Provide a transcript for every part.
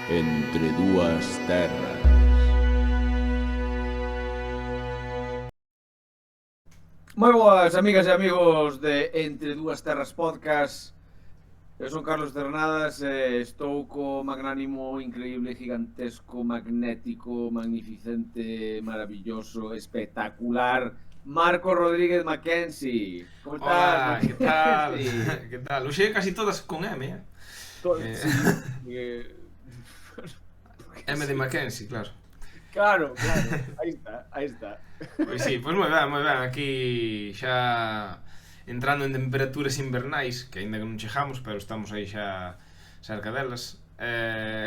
Entre dúas terras. Moi boas, amigas e amigos de Entre Dúas Terras Podcast. Eu son Carlos Ternadas e estou co magnánimo, increíble, gigantesco, magnético, magnificente, maravilloso, espectacular Marco Rodríguez Mackenzie. Como estás, Hola, que tal? Mackenzie? Que tal? Uxe casi todas con M, eh? Sí, M de Mackenzie, claro. claro, aí está, aí está. Pois sí, pois moi ben. Aquí xa entrando en temperaturas invernais, que aínda que non chegamos, pero estamos aí xa cerca delas.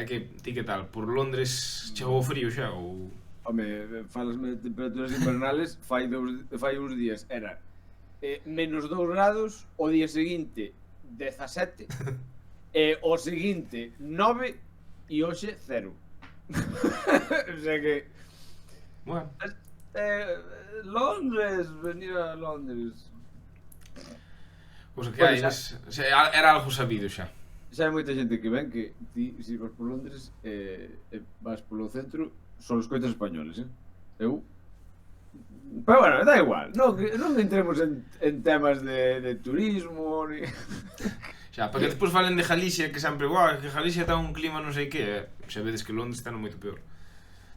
Ti que tal? Por Londres chegou o frío xa ou... Home, falasme de temperaturas invernales, fai uns días era menos 2 grados, o día seguinte 17, e o seguinte 9 e hoxe 0. O sea que Bueno, Londres, venir a Londres. cousa que Bueno, hai, era algo sabido xa. Xa hai moita xente que ven que ti, se vas por Londres vas polo centro, son os coitas españoles, Eu pero bueno, da igual, non entremos en temas de turismo ni... Xa, para que despois falen de Galicia, que sempre, que Galicia está un clima non sei que, xa vedes que Londres está moito peor.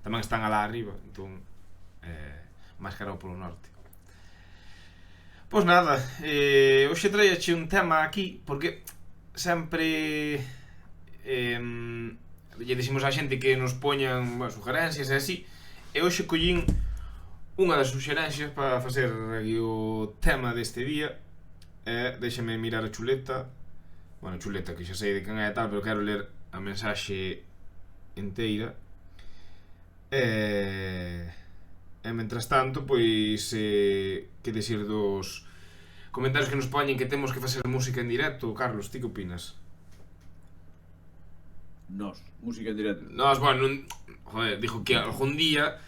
Tamén están alá arriba, entón, máis carao polo norte. Pois nada, hoxe traíache un tema aquí, porque sempre lle dixemos á xente que nos poñan sugerencias e así, e hoxe collín unha das suxerencias para facer aquí o tema deste día. Déxame mirar a chuleta. Bueno, chuleta, que xa sei de quen é tal, pero quero ler a mensaxe inteira. E mentras tanto, pois que decir dos comentarios que nos poñen que temos que facer música en directo. Carlos, ti que opinas? Música en directo. Nos, bueno, joder, dijo que algún día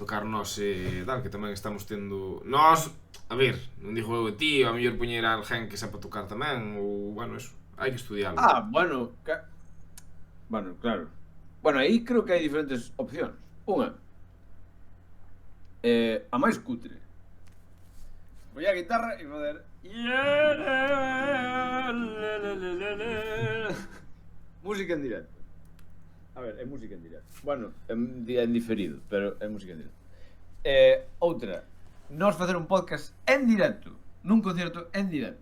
tocarnos tal, que tamén estamos tendo nos, a ver, non dixo eu ti, a mellor poñer a alguén que sepa tocar tamén, ou, bueno, eso, hai que estudiarlo. Bueno, bueno, claro. Bueno, aí creo que hai diferentes opcións. Unha, a máis cutre. Voy a guitarra e fazer música en directo. A ver, é música en directo. Bueno, en diferido, pero é música en directo. Outra, nós facer un podcast en directo, nun concerto en directo.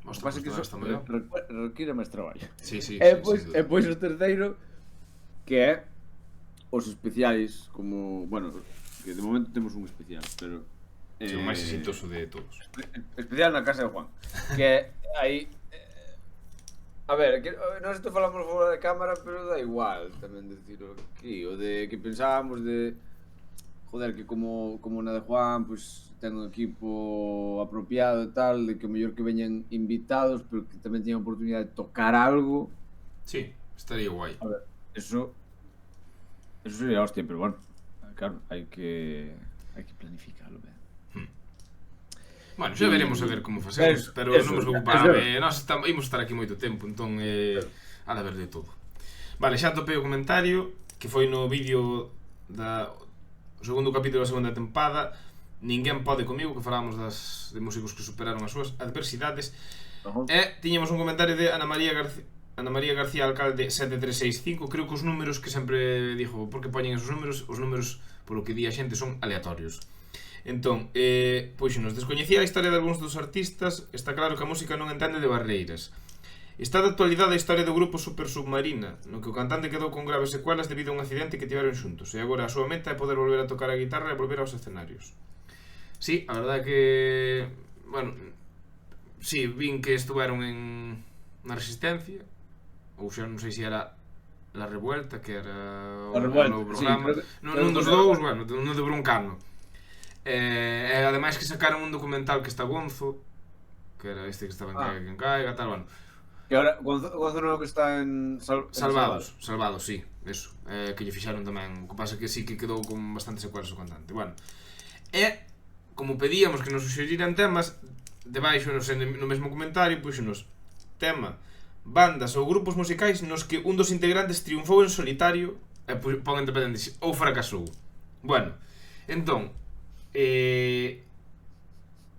O que pasa é que iso require máis traballo. Sí, E pois o terceiro, que é os especiais, como, bueno, que de momento temos un especial, pero o máis exitoso de todos. Especial na casa de Juan, que aí a ver, que nós isto falamos fora de cámara, pero da igual tamén decirlo aquí, o de que pensábamos de joder, que como na de Juan, pois ten un equipo apropiado e tal, de que o mellor que veñan invitados, pero que tamén teñan a oportunidade de tocar algo. Sí, estaría guai. A ver, eso sería hostia, pero bueno, claro, hai que planificarlo ben. Bueno, xa veremos a ver como facemos, pero non nos preocupar, nós imos estar aquí moito tempo, entón ha de haber de todo. Vale, xa topei o comentario, que foi no vídeo o segundo capítulo da segunda tempada, Ninguén pode comigo, que falábamos de músicos que superaron as súas adversidades. E tiñamos un comentario de Ana María García Alcalde 7365. Creo que os números que sempre dixo, por que poñen esos números, os números, polo que di a xente, son aleatorios. Entón, pois se nos descoñecía a historia de algúns dos artistas, está claro que a música non entende de barreiras. Está de actualidade a historia do grupo Super Submarina, no que o cantante quedou con graves secuelas debido a un accidente que tiveron xuntos, e agora a súa meta é poder volver a tocar a guitarra e volver aos escenarios. Sí, a verdade que, bueno, sí, vin que estuveron na Resistencia, ou xa non sei se era La Revuelta, que era o novo programa, non dos dous, bueno, non de Broncano. E ademais que sacaron un documental que está Gonzo, que era este que estaba en Caiga quen caiga, tal, bueno. Que ahora, Gonzo non que está en Salvados, sí, eso, que lle fixaron tamén, o que pasa que sí que quedou con bastante secuelas o cantante, bueno. E, como pedíamos que nos suxeriran temas, debaixo no mesmo comentario, pois nos tema bandas ou grupos musicais nos que un dos integrantes triunfou en solitario e pon entre paréntesis ou fracasou. Bueno, entón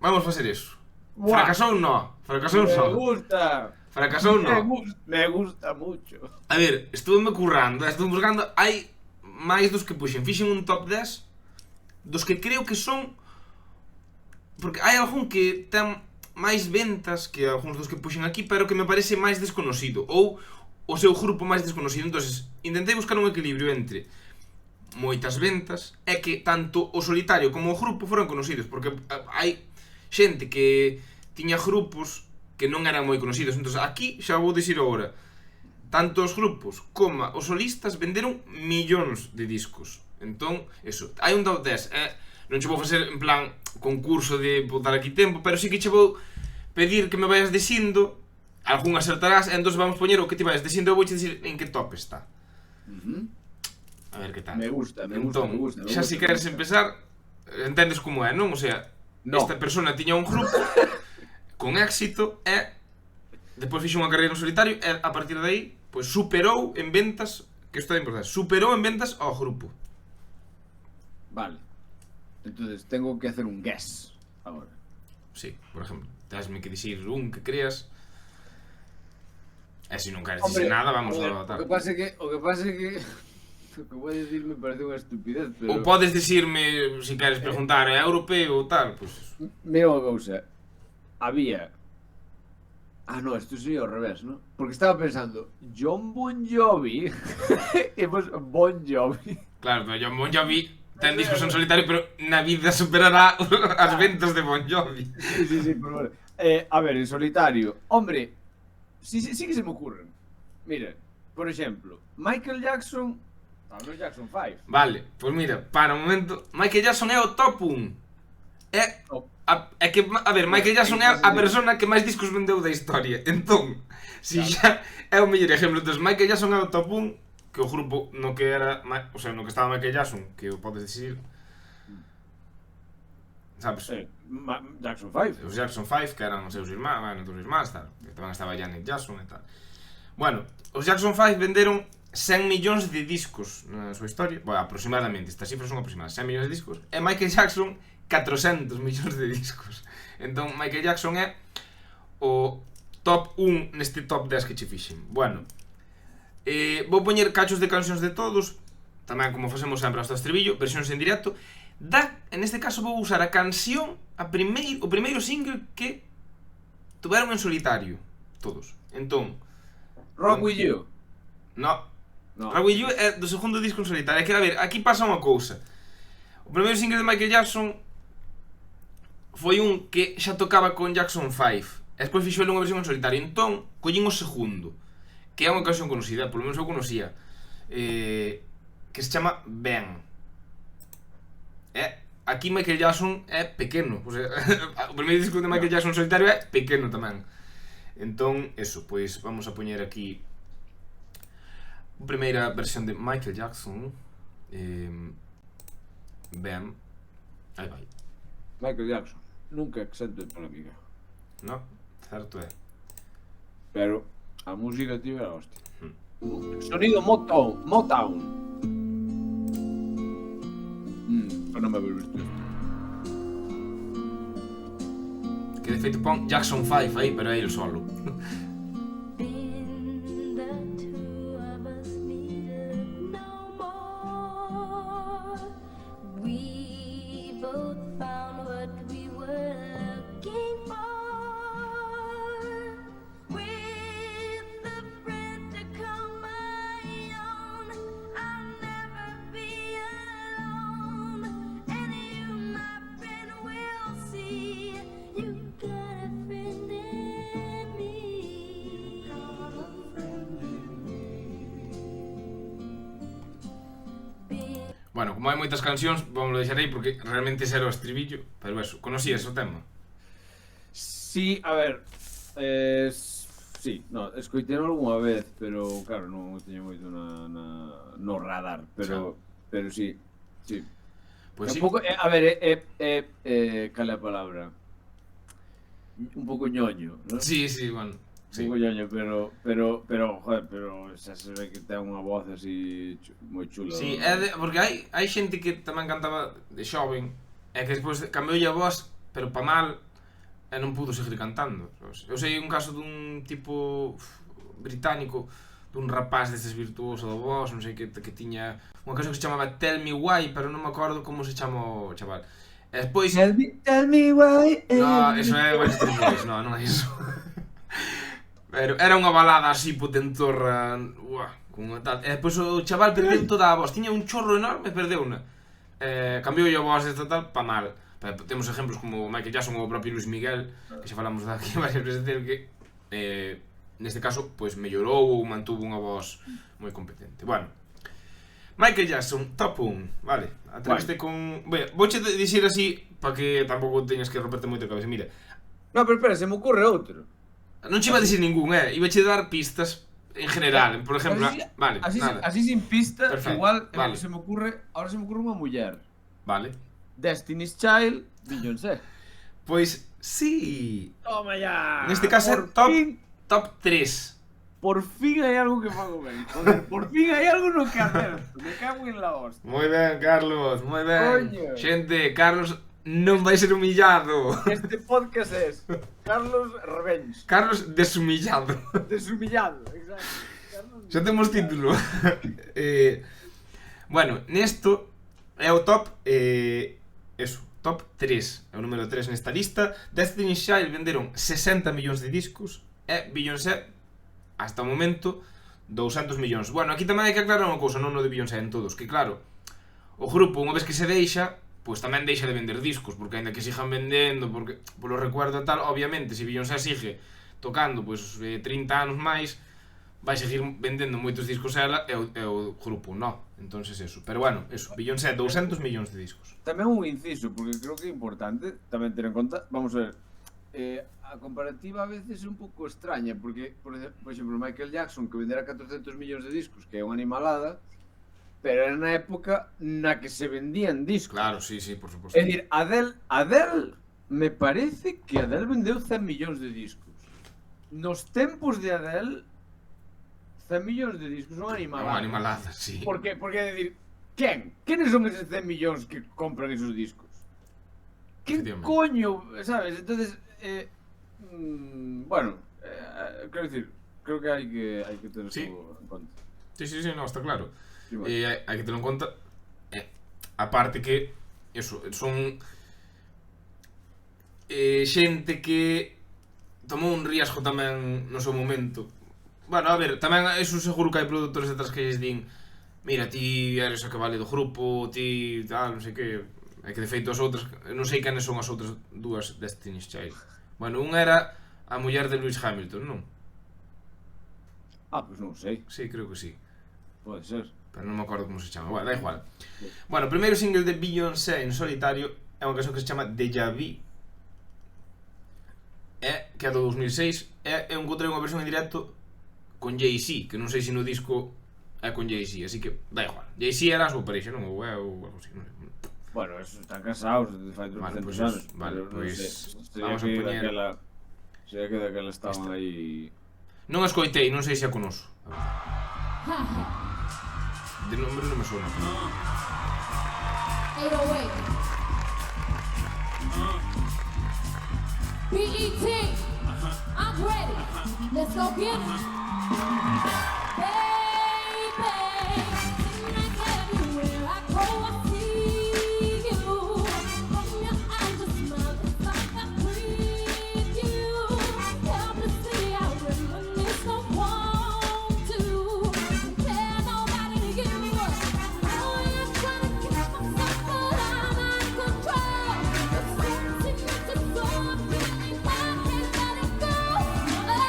vamos facer eso. Fracasou no. Fracasou Me no. gusta. Fracasou no. Me gusta mucho. A ver, estuve currando, estuve buscando, hai máis dos que puxen. Fixen un top 10 dos que creo que son, porque hai algún que ten máis ventas que algúns dos que puxen aquí, pero que me parece máis desconocido, ou o seu grupo máis desconocido. Entonces, intentei buscar un equilibrio entre moitas ventas e que tanto o solitario como o grupo foran conocidos, porque hai xente que tiña grupos que non eran moi conocidos. Entón, aquí xa vou dicir agora, tanto os grupos como os solistas venderon millóns de discos. Entón, eso, hai un top 10, non che vou facer en plan concurso de botar aquí tempo, pero sí que che vou pedir que me vayas dicindo, algún acertarás, e entón vamos poñer o que te vayas dicindo, eu vou che dicir en que top está. A ver que tal. Me gusta. Xa se queres empezar, entendes como é, non? O sea, esta persona tiña un grupo con éxito e depois fixo unha carreira en solitario e a partir de aí, pois superou en ventas, que isto é importante, superou en ventas ao grupo. Vale. Entonces tengo que hacer un guess ahora. Sí, por exemplo, tesme que dicir un que creas. E se non queres Hombre, dicir nada, vamos a o votar. que pasa é que o que voy a decir me parece unha estupidez, pero... Ou podes dicirme, se queres preguntar, é europeo ou tal, pois... Mira unha cousa. Había... no, isto sería ao revés, ¿no? Porque estaba pensando, John Bon Jovi e pues Bon Jovi. Claro, pero John Bon Jovi ten discos en solitario, pero na vida superará as ventas de Bon Jovi. Sí, pero bueno. A ver, en solitario, hombre, sí que se me ocurren. Mira, por exemplo, Michael Jackson, Michael Jackson 5. Vale, pois mira, para un momento, Michael Jackson é o top 1. É que, a ver, Michael Jackson é a persona que máis discos vendeu da historia. Entón, si xa é o mellor exemplo, entón Michael Jackson é o top 1, que o grupo no que era, o sea, no que estaba Michael Jackson, que o podes dicir, sabes? Jackson 5. Os Jackson 5, que eran os seus irmáns, bueno, os irmáns, tal, que tamén estaba Janet Jackson e tal. Bueno, os Jackson 5 venderon 100 millóns de discos na súa historia, bueno, aproximadamente, estas cifras son aproximadas, 100 millóns de discos, e Michael Jackson 400 millóns de discos. Entón, Michael Jackson é o top 1 neste top 10 que che fixen. Bueno, vou poñer cachos de cancións de todos, tamén como facemos sempre hasta o estribillo, versións en directo. En este caso vou usar a canción, o primeiro single que tuveron en solitario, todos. Entón, Rock With You. No. Rock With You é do segundo disco en solitario. É que, a ver, aquí pasa unha cousa. O primeiro single de Michael Jackson foi un que xa tocaba con Jackson 5 e despois fixo ele unha versión en solitario. Entón, collín o segundo, que é unha canción conocida, polo menos eu conocía, que se chama Ben. Aquí Michael Jackson é pequeno, o sea, o primeiro disco de Michael Jackson en solitario é pequeno tamén. Entón, eso, pois vamos a poñer aquí a primeira versión de Michael Jackson. Ben. Aí vai. Michael Jackson, nunca exento de polémica. No, certo é. Pero a música tío era hostia. Sonido Motown. Non me volves tú. Que de feito pon Jackson 5 aí, pero é el solo. Bueno, como hai moitas cancións, vamos a deixar aí porque realmente ese era o estribillo. Pero eso, conocías o tema? Sí, a ver, sí, no, escoitei algunha vez, pero claro, non o teño moito no radar, pero sí. Pois sí. Un pouco, a ver, cal é a palabra? Un pouco ñoño, non? Sí, bueno. digo yoño, pero, joder, pero xa se ve que ten unha voz así moi chula. Sí, porque hai xente que tamén cantaba de xoven e que despois cambioulle a voz, pero pa mal, e non pudo seguir cantando. Eu sei un caso dun tipo británico, dun rapaz destes virtuoso da voz, non sei que tiña unha canción que se chamaba Tell Me Why, pero non me acordo como se chama o chaval. E despois... Tell me why. No, eso é Backstreet Boys, non é iso. Pero era unha balada así potentorra, con tal. E despois o chaval perdeu toda a voz, tiña un chorro enorme e perdeuna. Cambioulle a voz esta tal pa mal. Temos exemplos como Michael Jackson ou o propio Luis Miguel, que xa falamos daqui varias veces del, que neste caso pois mellorou ou mantuvo unha voz moi competente. Bueno, Michael Jackson, top 1, vale. Atreveste con... Vouche dicir así para que tampouco teñas que romperte moito a cabeza. Mira. No, pero espera, se me ocurre outro. Non che iba a dicir ningún, ibache dar pistas en general, por exemplo, vale, nada. Así sin pista, perfecto, igual vale. Ahora se me ocurre unha muller. Vale. Destiny's Child, Beyoncé. Pois sí. Toma ya. Neste caso é top 3. Por fin hai algo que fago ben. Joder, por fin hai algo no que hacer. Me cago en la hostia. Moi ben, Carlos, moi ben. Coño. Xente, Carlos non vai ser humillado. Este podcast é Carlos Revenge. Carlos deshumillado. Deshumillado, exacto. Carlos... Xa temos título. Bueno, nesto é o top top 3. É o número 3 nesta lista. Destiny's Child venderon 60 millóns de discos e Beyoncé hasta o momento 200 millóns. Bueno, aquí tamén hai que aclarar unha cousa, non o de Beyoncé en todos, que claro, o grupo unha vez que se deixa, pois tamén deixa de vender discos, porque aínda que sigan vendendo, porque polo recuerdo tal, obviamente, se Beyoncé sigue tocando pois 30 anos máis, vai seguir vendendo moitos discos ela e o grupo non. Entonces eso, pero bueno, eso, Beyoncé 200 millóns de discos. Tamén un inciso, porque creo que é importante tamén ter en conta, vamos a ver, a comparativa a veces é un pouco extraña, porque, por exemplo, Michael Jackson, que vendera 400 millóns de discos, que é unha animalada, pero era na época na que se vendían discos. Claro, sí, por suposto. É dicir, Adele, me parece que Adele vendeu 100 millóns de discos. Nos tempos de Adele, 100 millóns de discos son animaladas. É unha animalada, sí. Porque é dicir, quenes son eses 100 millóns que compran esos discos? Quen coño, sabes? Entonces, bueno, quero dicir, creo que hai que ter eso en conta. Sí, no, está claro. Sí, bueno. Hai que terlo en conta. Aparte que eso, son xente que tomou un riesgo tamén no seu momento. Bueno, a ver, tamén eso seguro que hai produtores detrás que lles din: mira, ti eres a que vale do grupo, ti tal, non sei que. É que de feito as outras, non sei canes son as outras dúas Destiny's Child. Bueno, unha era a muller de Lewis Hamilton, non? Pois non sei. Sí, creo que sí. Pode ser. Pero non me acordo como se chama, bueno, da igual. Bueno, o primeiro single de Beyoncé en solitario é unha canción que se chama Deja Vu, que é do 2006, e encontrei unha versión en directo con Jay-Z, que non sei se no disco é con Jay-Z, así que da igual. Jay-Z era a súa parexa, non? Ou é ou algo así, non sei. Bueno, están casados de fai 300 anos. Vale, pois vamos a poñer... Sería que daquela estaban aí... Non a escoitei, non sei se a conoso. De nombre non me suena. 808 BET, I'm ready. Let's go get it. Baby, tonight everywhere I go, I see you. From your eyes, your smile, it's like I breathe you. Help me see I reminisce, don't want to compare nobody to you. Oh, you're trying to catch myself, but I'm out of control. It's something that you're so feeling, I can't let it go. Oh,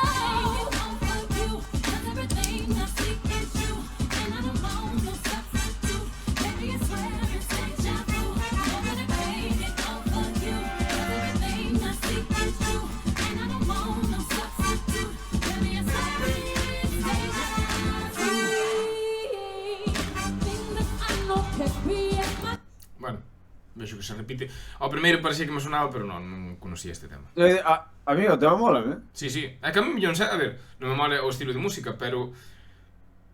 I'm for you, 'cause everything I see is you, and I don't want no substitute. Baby, I swear it's deja vu. Oh, but baby, I'm for you, 'cause everything I see is you, and I don't want no substitute. Baby, I swear it's deja vu. Things that I know can create my... Bueno, vexo que se repite. Ao primeiro parecía que me sonaba, pero non conocía este tema. A mí o tema mola, Sí, sí. É que a mí Beyoncé, a ver, non me mola o estilo de música, pero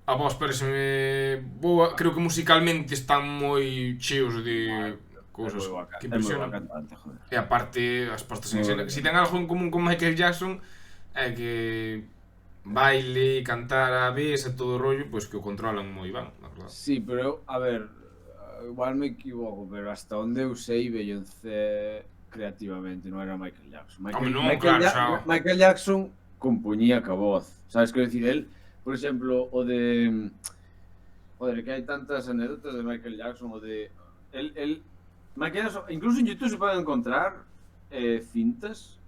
a voz pareceme boa. Creo que musicalmente están moi cheos de cousas que É moi impresionan. boa cantante, joder. E aparte, as postas en Moi escena, boa. si ten algo en común con Michael Jackson, é que baile, cantar a vez e todo o rollo, pois que o controlan moi ben, na verdade. Sí, pero a ver, igual me equivoco, pero hasta onde eu sei Beyoncé creativamente non era Michael Jackson. Home, non, claro, xa. Michael Jackson compoñía ca voz. Sabes que decir, el, por exemplo, o de joder, que hai tantas anécdotas de Michael Jackson, o de Michael Jackson, incluso en YouTube se poden encontrar cintas,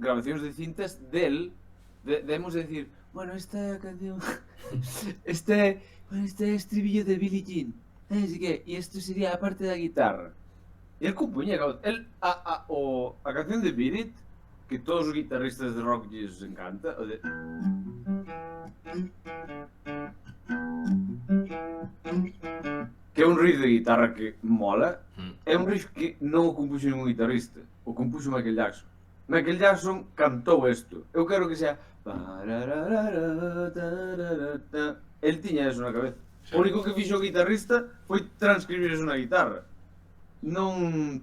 grabacións de cintas del, debemos decir, bueno, esta canción, este estribillo de Billie Jean, así que, y esto sería a parte da guitarra. E el compuña, a canción de Beat It, que todos os guitarristas de rock lles encanta, o de... que é un riff de guitarra que mola, é un riff que non o compuxo ningún guitarrista, o compuxo Michael Jackson. Michael Jackson cantou isto. Eu quero que sea... El tiña eso na cabeza. O único que fixo o guitarrista foi transcribir eso na guitarra. Non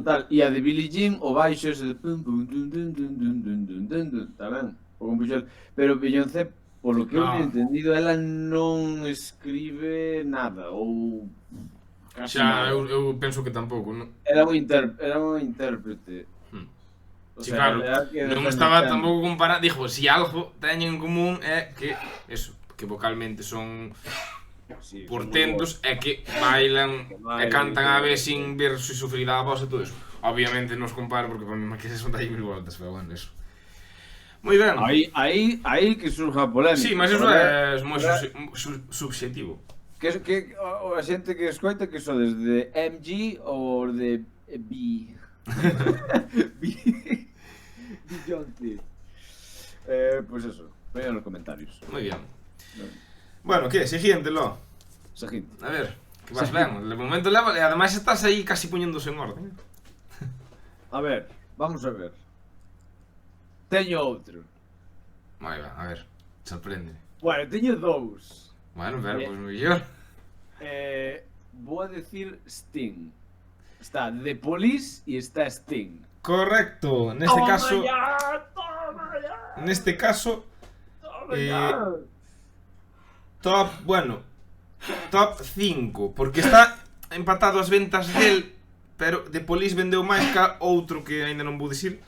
tal. E a de Billie Jean, o baixo ese de... Está ben, o compuxo el. Pero Beyoncé, polo que eu he entendido, ela non escribe nada, ou... Xa, eu penso que tampouco, non? Era un intérprete. O Sí, sea, claro, que non estaba tampouco comparado. Dixo, si algo teñen en común é que, eso, que vocalmente son sí, portentos e que bailan e cantan a vez sin ver se sufrida a voz e todo eso. Obviamente non os comparo porque para mí máis que son daí mil voltas, pero bueno, eso. Moi ben. Aí que surja a polémica. Sí, mas eso é moi subxetivo. Que a xente que escoita que so desde MG ou de B. Beyoncé. Pues eso, vean los comentarios. Moi bien. Bueno, que? Siguiente, lo. Seguinte. A ver, que vas ben. De momento leva, e ademais estás aí casi poñéndose en orden. A ver, vamos a ver. Teño outro. Moi ben, a ver, sorprende. Bueno, teño dous. Bueno, pero, pois mellor. Vou a decir Sting. Está The Police e está Sting. Correcto, neste caso... Neste caso... top, bueno... Top 5, porque está empatado as ventas del, pero The Police vendeu máis ca outro que aínda non vou dicir.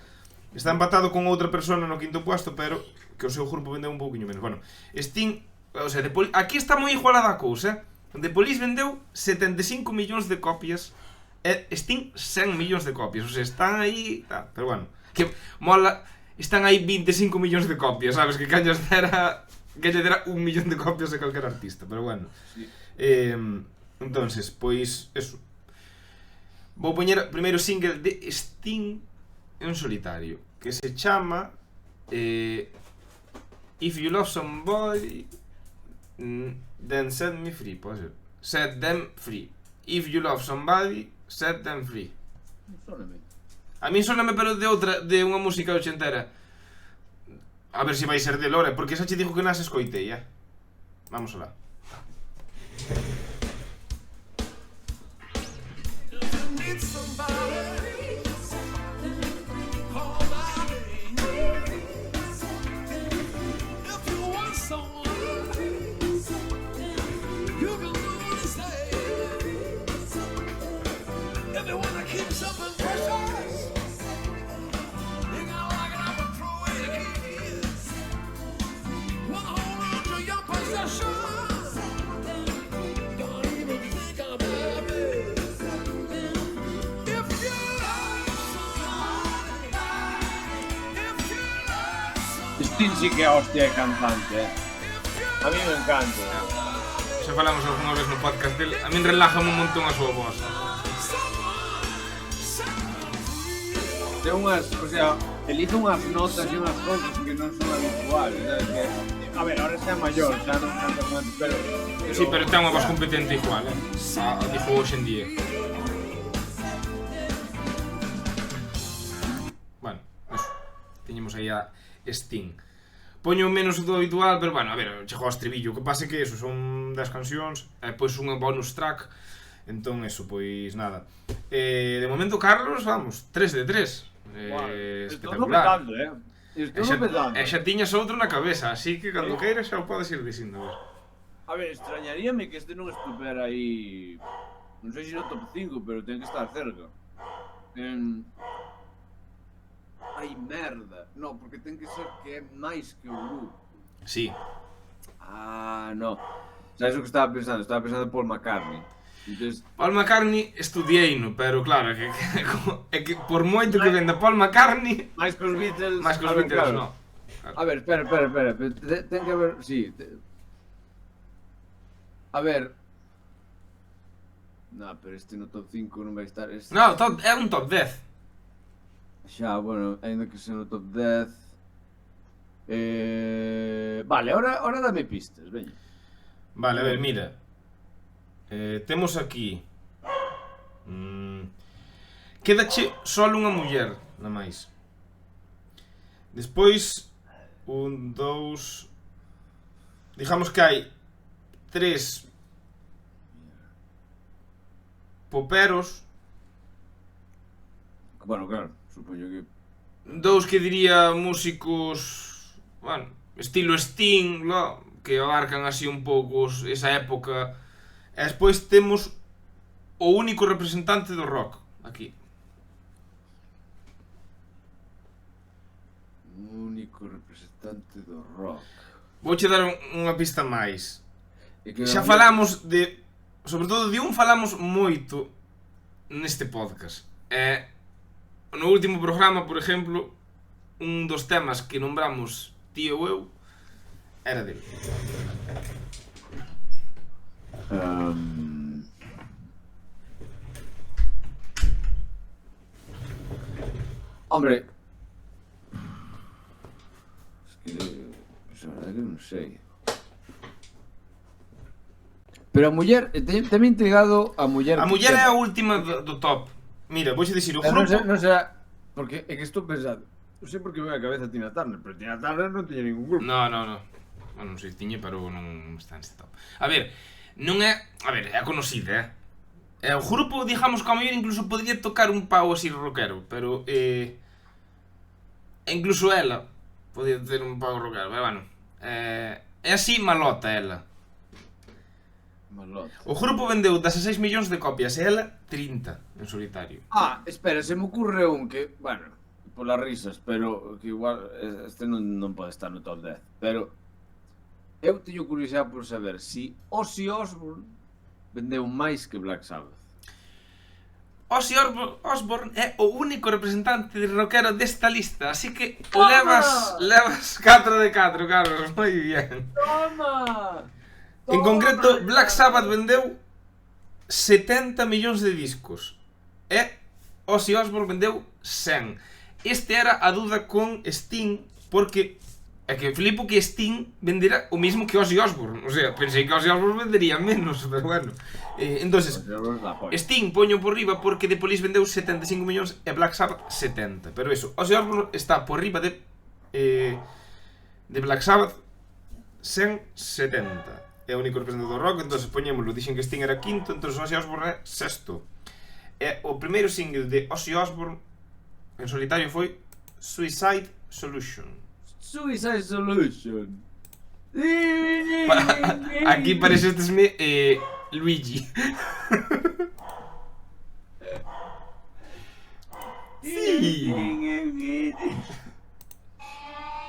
Está empatado con outra persona no quinto puesto, pero que o seu grupo vendeu un pouquiño menos. Bueno, Sting... O sea, aquí está moi igualada a cousa, The Police vendeu 75 millóns de copias e Sting 100 millóns de copias. O sea, están aí... Pero bueno, que mola... Están aí 25 millóns de copias, sabes? Que cañas dera... Que lle dera 1 millón de copias a calquer artista, pero bueno. Sí. Entonces, pois, eso. Vou poñer o primeiro single de Sting en solitario, que se chama If You Love Somebody, then set me free, pode ser. Set them free. If you love somebody, set them free. Sóname. A mí sóname, pero de outra, de unha música ochentera. A ver se vai ser de Lore, porque xa che digo que nas escoitei, Vamos alá. Sting sí que é hostia de cantante, A mí me encanta. Xa falamos algunha vez no podcast dele. A min relájame un montón a súa voz. Ten unhas, o sea, el hizo unhas notas e unhas cosas que non son habituales, ¿sabes? Que, a ver, ahora xa é maior, xa non canta como antes, pero... Sí, pero ten unha voz competente igual, Dijo hoxe en día. teñemos aí a Sting. Poño menos do habitual, pero bueno, a ver, chegou ao estribillo. O que pasa é que eso, son 10 cancións, e pois unha bonus track. Entón, eso, pois nada. De momento, Carlos, vamos, 3 de 3. Espectacular. E xa tiñas outro na cabeza, así que cando queiras xa o podes ir dicindo. A ver, extrañaríame que este non estupera aí... Non sei se no top 5, pero ten que estar cerca. Ai, merda. No, porque ten que ser que é máis que o grupo. Sí. Ah, no. Sabes o que estaba pensando? Estaba pensando en Paul McCartney. Entonces... Paul McCartney estudiei-no, pero claro, é que por moito que venda Paul McCartney... máis que os Beatles... máis que os Beatles, claro. No. A ver, espera. Ten que haber... Sí. A ver... No, pero este no top 5 non vai estar... Este... No, é un top 10. Xa, bueno, ainda que sea no top 10... Vale, ahora dame pistas, veña. Vale, a ver, mira. Temos aquí... Quédache só unha muller, na máis. Despois... 1, 2... Digamos que hai 3 poperos. Bueno, claro, supoño que... 2 que diría músicos... Bueno, estilo Sting, no? Que abarcan así un pouco esa época. E despois temos o único representante do rock aquí. O único representante do rock. Vouche dar unha pista máis. Xa Xa falamos de... Sobre todo de un falamos moito neste podcast. No último programa, por exemplo, un dos temas que nombramos ti ou eu era dele. Hombre... Es que... a verdade que non sei. Pero a muller... Teme intrigado a muller... A muller é a última do top. Mira, vouxe dicir, o grupo... Non será... Porque é que estou pensando... Non sei por que me a cabeza Tina Turner, pero Tina Turner non tiña ningún grupo. No. Bueno, non sei se tiña, pero non está neste top. A ver, non é... A ver, é conocida, O grupo, digamos, que a mellor incluso podría tocar un pau así rockero, pero... incluso ela podía ter un pau rockero, pero bueno... É así malota ela. Malota. O grupo vendeu 16 millóns de copias e ela 30 en solitario. Ah, espera, se me ocurre un que... Bueno, polas risas, pero que igual... Este non pode estar no top 10, pero... Eu teño curiosidade por saber si Ozzy Osbourne vendeu máis que Black Sabbath. Ozzy Osbourne é o único representante de rockero desta lista, así que levas 4 de 4, Carlos, moi bien. Toma! En concreto, Black Sabbath vendeu 70 millóns de discos e Ozzy Osbourne vendeu 100. Este era a duda con Sting, porque é que flipo que Sting vendera o mismo que Ozzy Osbourne. O sea, pensei que Ozzy Osbourne vendería menos, pero bueno. Entonces, Sting poño por riba porque The Police vendeu 75 millóns e Black Sabbath 70. Pero eso, Ozzy Osbourne está por riba de Black Sabbath 170. É o único representante do rock, entonces poñémoslo. Dixen que Sting era quinto, entonces Ozzy Osbourne é sexto. E o primeiro single de Ozzy Osbourne en solitario foi Suicide Solution. Suicide Solution. Aquí parecestesme Luigi. Sí.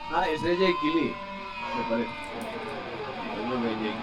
Ah, ese es Jake Lee. Me parece. No me Jake Lee.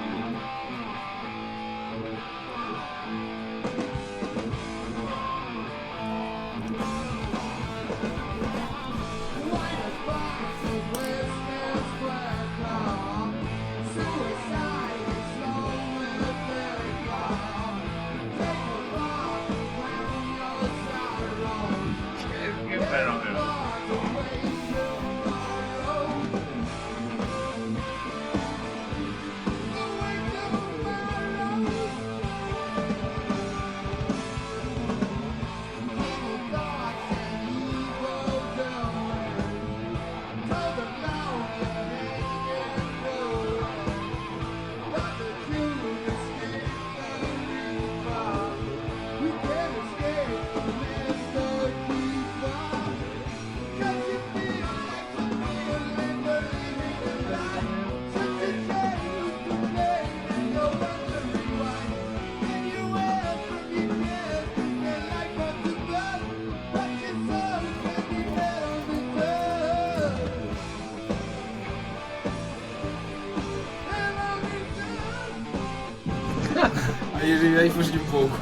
Aí fosse un pouco.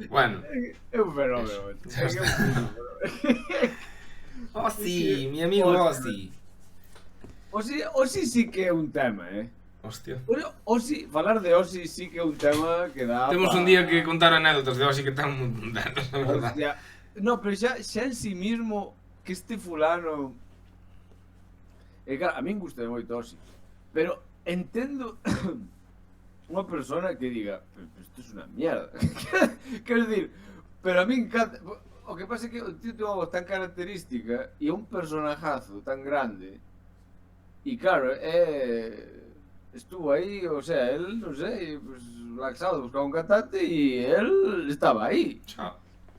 Bueno. É un fenómeno. Ozzy, mi amigo Ozzy. Ozzy sí que é un tema, Hostia. Ozzy, falar de Ozzy sí que é un tema que dá Temos un día que contar anécdotas de Ozzy que están moi mundanos, a verdade. Hostia. No, pero xa en sí mismo que este fulano claro, a min gusta moito Ozzy, pero entendo unha persona que diga pero isto é unha mierda. Quero dicir, pero a min encanta. O que pasa é que o tío ten unha voz tan característica e é un personajazo tan grande e claro, estuvo aí, o sea, él, non sei, pues, laxado, buscaba un cantante e él estaba aí. Chao.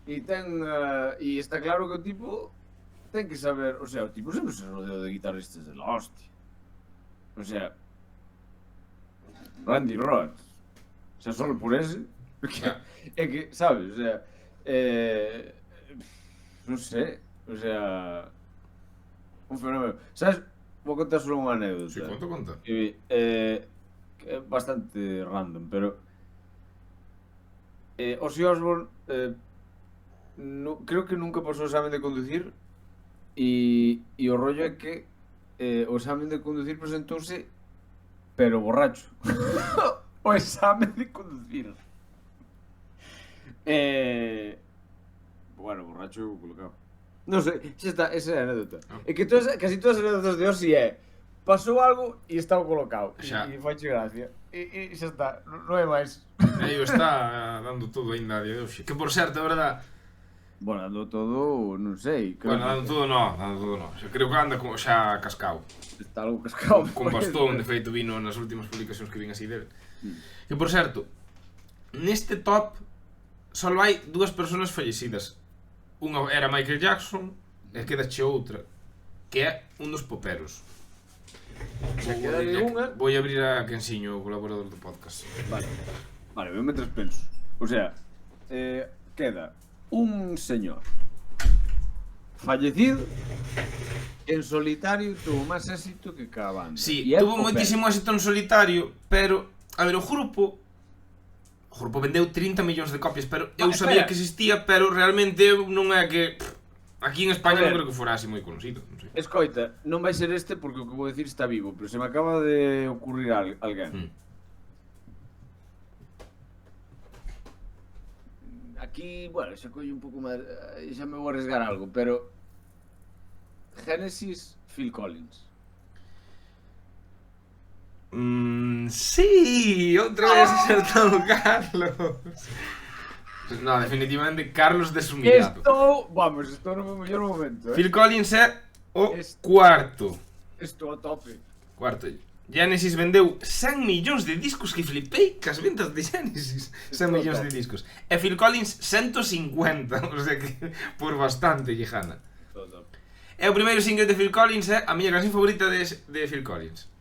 E ten, e está claro que o tipo ten que saber, o sea, o tipo sempre se rodeou de guitarristas de la hostia. O sea, Randy Rhoads, o sea, solo por ese, é que, sabes, o sea, non sei, o sea, un fenómeno. Sabes, vou contar solo unha anécdota. Sí, conta. Que é bastante random, pero Ozzy Osbourne creo que nunca pasou o examen de conducir e o rollo é que o examen de conducir presentouse pero borracho. O examen de conducir. Bueno, borracho colocado. Non sei, xa está, esa é a anécdota. É que casi todas as anécdotas de Ozzy pasou algo e estaba colocado. E faiche gracia. E xa está, non é máis. Aí o está dando todo ainda a día de hoxe. Que por certo, a verdade. Bueno, dando todo, non sei. Bueno, dando todo no. Xa creo que anda xa cascao. Está algo cascado. Con bastón, de feito, vino nas últimas publicacións que vin así dele. Que por certo, neste top só hai dúas persoas fallecidas. Unha era Michael Jackson e quedache outra, que é un dos poperos. Vou abrir a Kensiño, o colaborador do podcast. Vale, eu mentres penso. O sea, queda un señor fallecido en solitario tuvo máis éxito que cada banda. Sí, tuvo moitísimo éxito en solitario, pero, a ver, o grupo vendeu 30 millóns de copias, pero eu sabía que existía, pero realmente non é que... Aquí en España non creo que fora así moi conocido, non sei. Escoita, non vai ser este porque o que vou decir está vivo, pero se me acaba de ocurrir alguén. Aquí, bueno, xa collo un pouco máis, xa me vou arriesgar algo, pero Genesis, Phil Collins. Sí, outra vez acertado Carlos. No, definitivamente Carlos deshumillado. Estou no meu mellor momento, Phil Collins é o cuarto. Estou a tope. Cuarto. Genesis vendeu 100 millóns de discos, que flipei cas ventas de Genesis. 100 millóns de discos. E Phil Collins 150, o sea que por bastante lle gana. E o primeiro single de Phil Collins é a miña canción favorita de Phil Collins.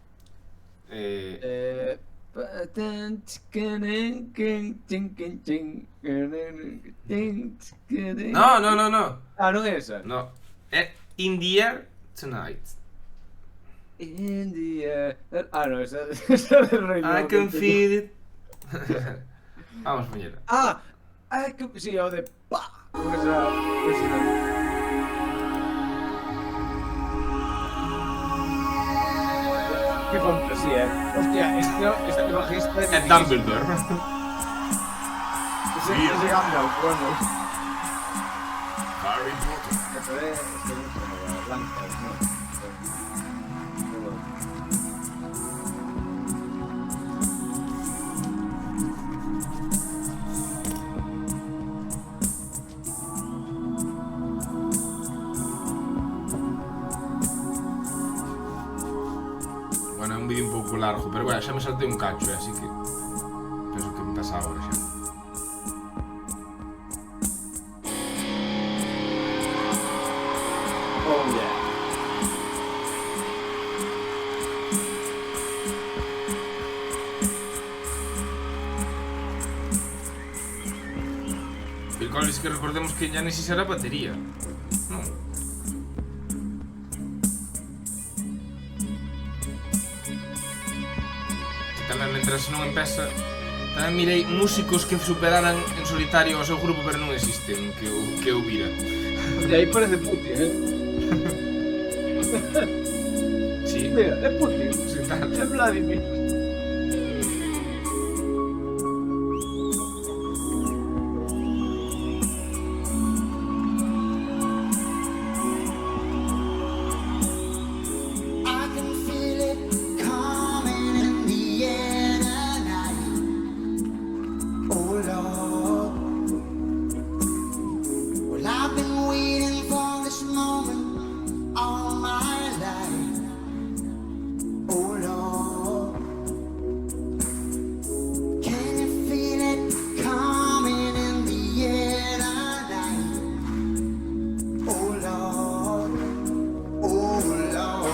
No. Ah, non é esa? No. É In the Air Tonight. In the air. Ah, no, esa del Rey León. I can feel it. Vamos, poñera. Sí, o de pa. Esa. Qué fantasía, Hostia, este bajista... É Dumbledore. Ese Gandalf, bueno. Harry Potter. Ese es Lanzas, ¿no? Bueno, é un vídeo un pouco largo, pero bueno, xa me saltei un cacho, así que penso que me pasa agora xa. Oh yeah. Phil Collins, que recordemos que ya Genesis era batería. Non. Que tal tamén, mentras non empeza, tamén mirei músicos que superaran en solitario ao seu grupo, pero non existen, que eu vira. E aí parece Putin, Sí. Mira, é Putin. Sí, tal. É Vladimir. I can feel it coming in the air tonight. Oh Lord, well I've been waiting for this moment all my life. Oh Lord, can you feel it coming in the air tonight? Oh Lord, oh Lord.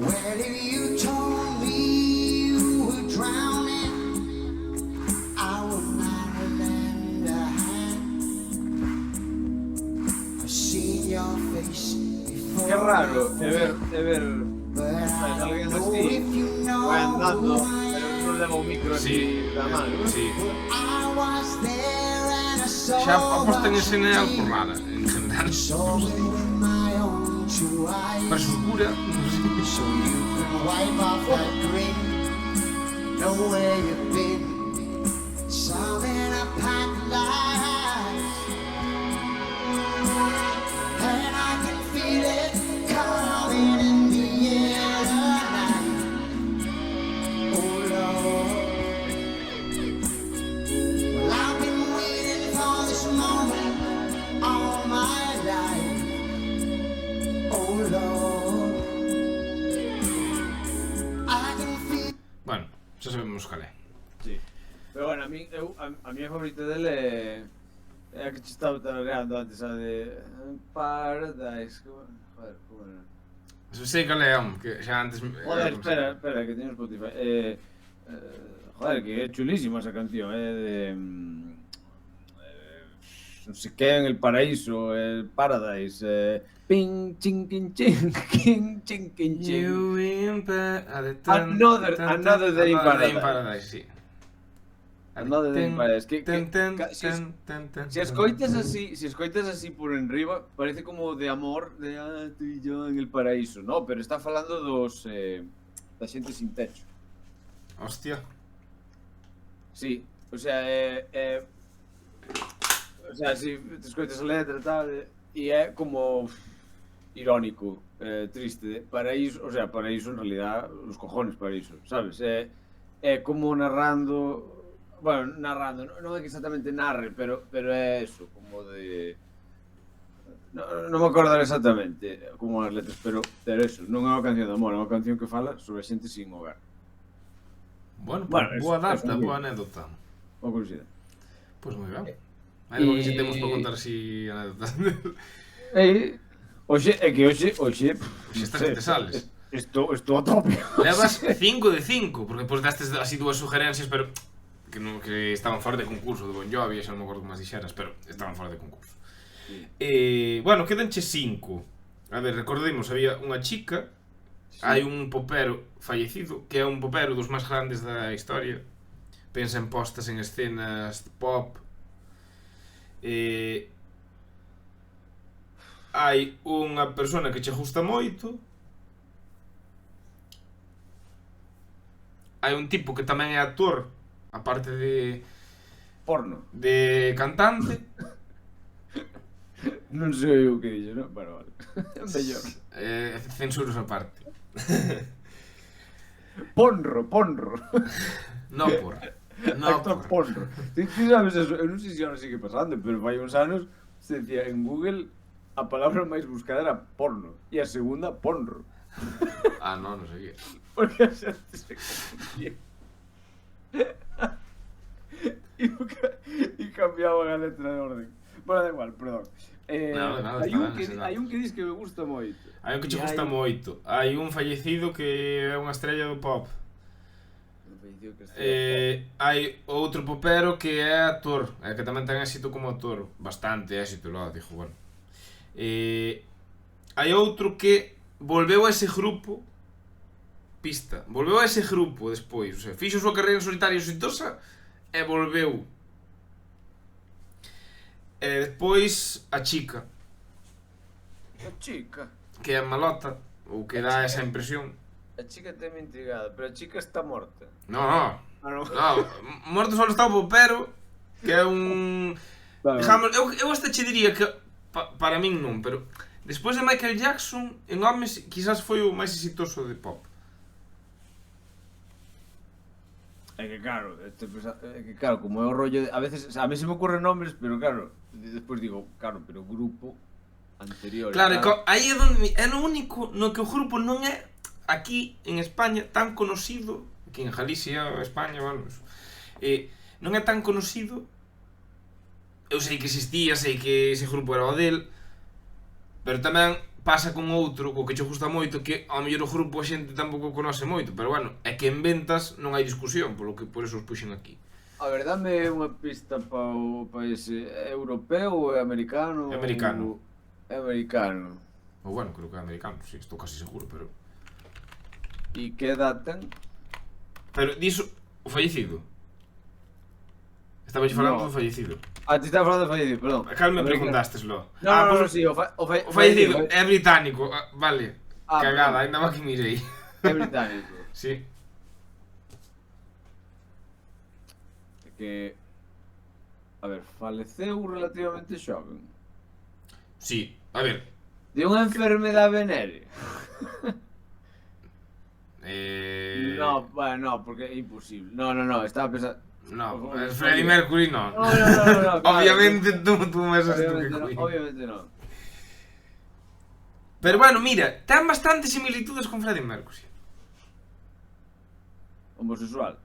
Well, if you told me you were drowning, I would not lend a hand. I've seen your face before. Que raro é ver But I alguén don't know así if you know vai andando, who I pero non leva o micro Sí, así da mano. sí. I was there and I saw Xa a posta en what escena é you algo did. rara, en general. Saw it with my own two eyes. Pero segura, non sei. So you can wipe off that grin. Know where you've been. Solving a pack lies. And I can feel it coming in the air tonight. Oh Lord. Well, I've been waiting for this moment all my life. Oh Lord. I can feel. Bueno, xa sabemos cal é. Sí. Pero bueno, a miña favorita dele é a que te estaba tarareando antes, a de Paradise. Joder, como era? Sei cal é, que xa antes... Joder, espera, que teño Spotify. Joder, que é chulísima esa canción, de... no sé qué en el paraíso, el Paradise, ping, ching, king, ching, king, ching, king, ching. You in Another Day in Paradise, sí. Another Day in Paradise. Si escoitas escoitas así por enriba, parece como de amor, de tú y yo en el paraíso, no, pero está falando da xente sin techo. Hostia. Sí, o sea, si te escoitas a letra e tal, e é como irónico, triste, paraíso, o sea, paraíso en realidad, los cojones paraíso, sabes? É como narrando, bueno, non é que exactamente narre, pero é eso, como de... Non me acordo exactamente como as letras, pero eso, non é unha canción de amor, é unha canción que fala sobre a xente sin hogar. Bueno, Bueno, boa es data, un boa anécdota. Boa curiosidade. Pois moi ben. Hai algo que xe temos para contar así anécdotas. Hoxe, Hoxe estás que te sales. Estou a tope. Levas 5 de 5, porque depois dastes así dúas sugerencias, pero que estaban fora de concurso, de Bon Jovi, xa non me acordo como as dixeras, pero estaban fora de concurso. Sí. Bueno, quedanche 5. A ver, recordemos, había unha chica, sí. Hai un popero fallecido, que é un popero dos máis grandes da historia. Pensa en postas en escenas pop. Hai unha persona que che gusta moito. Hai un tipo que tamén é actor, aparte de... Porno. De cantante. Non sei o que dixo, non? Bueno, vale. Mellor. Censuros aparte. Ponro. No por. Actor porno. Ti sabes eso, eu non sei se ahora sigue pasando, pero fai uns anos se decía en Google a palabra máis buscada era porno e a segunda ponro. Non sei. Porque a xente se confundía. E cambiaban a letra de orden. Bueno, da igual, perdón. Nada, hai un que dis que me gusta moito. Hai un que che gusta moito. Hai un fallecido que é unha estrella do pop. Hai outro popero que é actor, que tamén ten éxito como actor. Bastante éxito, lá, dixo, bueno. Hai outro que volveu a ese grupo. Pista, volveu a ese grupo despois, o sea, fixo a súa carreira en solitario exitosa e volveu. E despois a chica, A chica. que é malota, ou que dá esa impresión. A chica teme intrigada, pero a chica está morta. No, no, Ah, non. no, morto só está o Popero, que é un... Vale. Digamos, eu hasta che diría que para min non, pero despois de Michael Jackson, en homes, quizás foi o máis exitoso de pop. É que claro, como é o rollo a veces, o sea, a mí se me ocurren nombres, pero claro, despois digo, claro, pero grupo anterior. Claro, aí é onde é no único no que o grupo non é aquí en España tan conocido, aquí en Galicia, España, bueno, non é tan conocido. Eu sei que existía, sei que ese grupo era o del, pero tamén pasa con outro, co que che gusta moito, que ao mellor o grupo a xente tampouco conoce moito, pero bueno, é que en ventas non hai discusión, por eso os puxen aquí. A ver, dame unha pista para o país europeo ou é americano? É americano. É americano. Ou bueno, creo que é americano, sí, estou casi seguro, pero... E que edad ten? Pero diso, o fallecido. Estaba falando No. do fallecido. Ah, ti estás falando de fallecido, perdón. Cal me Americano. preguntásteslo? No, Pues, sí, o fallecido, é británico, vale. Ah, Cagada, perdón. ainda va que mirei. É británico. Sí. É que... A ver, faleceu relativamente xoven. Sí, a ver. De unha enfermedade venérea. No, bueno, no, porque é imposible. No, estaba pensando... No, Freddie Mercury no. No, claro. Obviamente tú me sabes tú que Obviamente no, Queen. obviamente no. Pero bueno, mira, ten bastantes similitudes con Freddie Mercury. Homosexual.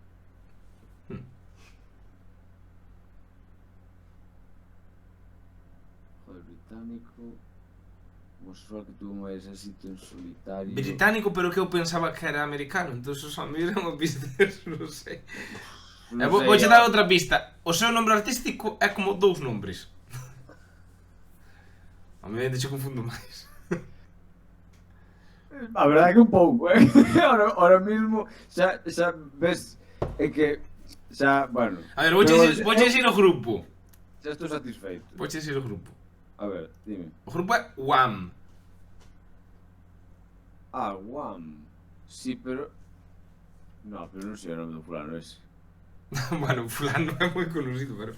Joder, británico. Homosexual que tuvo máis éxito en solitario. Británico, pero que eu pensaba que era americano. Entón, a mí era unha pista deso, non sei. Non Vou sei, che dar outra pista. O seu nombre artístico é como dous nombres. Obviamente che confundo máis. A verdade é que un pouco, ahora mismo xa ves é que xa, bueno. A ver, vou che dicir o grupo. Xa estou satisfeito. Vou che dicir o grupo. A ver, dime. O grupo é Wham. Ah, Wham. Sí, pero... No, pero non sei o nome do fulano ese. Bueno, fulano é moi conocido, pero...